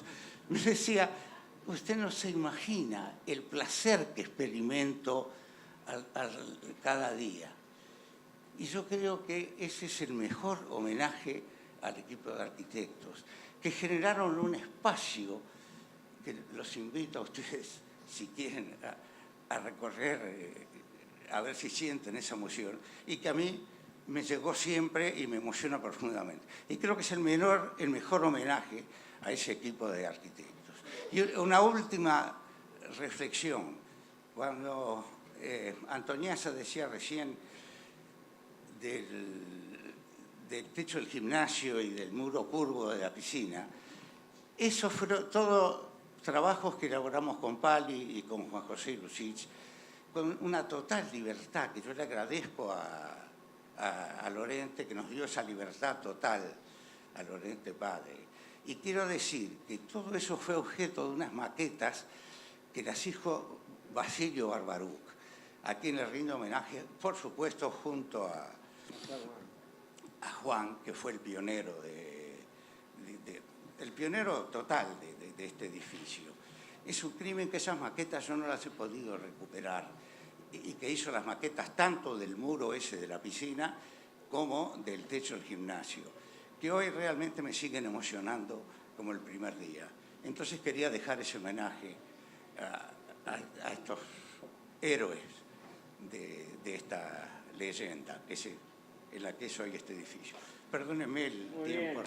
Me decía, usted no se imagina el placer que experimento cada día. Y yo creo que ese es el mejor homenaje al equipo de arquitectos, que generaron un espacio que los invito a ustedes, si quieren, a recorrer, a ver si sienten esa emoción, y que a mí me llegó siempre y me emociona profundamente. Y creo que es el mejor homenaje a ese equipo de arquitectos. Y una última reflexión. Cuando Antoniazza decía recién del techo del gimnasio y del muro curvo de la piscina, esos fueron todos trabajos que elaboramos con Pali y con Juan José Lucich, con una total libertad, que yo le agradezco a Lorente, que nos dio esa libertad total, a Lorente padre. Y quiero decir que todo eso fue objeto de unas maquetas que las hizo Basilio Barbaruc, a quien le rindo homenaje, por supuesto, junto a Juan, que fue el pionero, el pionero total de este edificio. Es un crimen que esas maquetas yo no las he podido recuperar y que hizo las maquetas tanto del muro ese de la piscina como del techo del gimnasio, que hoy realmente me siguen emocionando como el primer día. Entonces quería dejar ese homenaje a estos héroes de esta leyenda, que es en la que es hoy este edificio. Perdónenme el tiempo.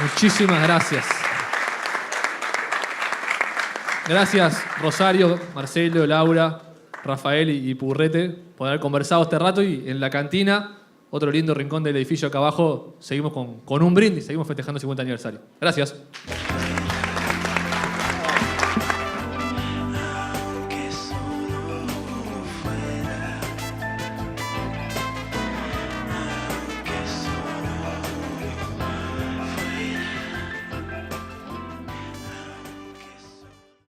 Muchísimas gracias. Gracias, Rosario, Marcelo, Laura, Rafael y Purrete, por haber conversado este rato. Y en la cantina, otro lindo rincón del edificio acá abajo, seguimos con un brindis, seguimos festejando el 50 aniversario. Gracias.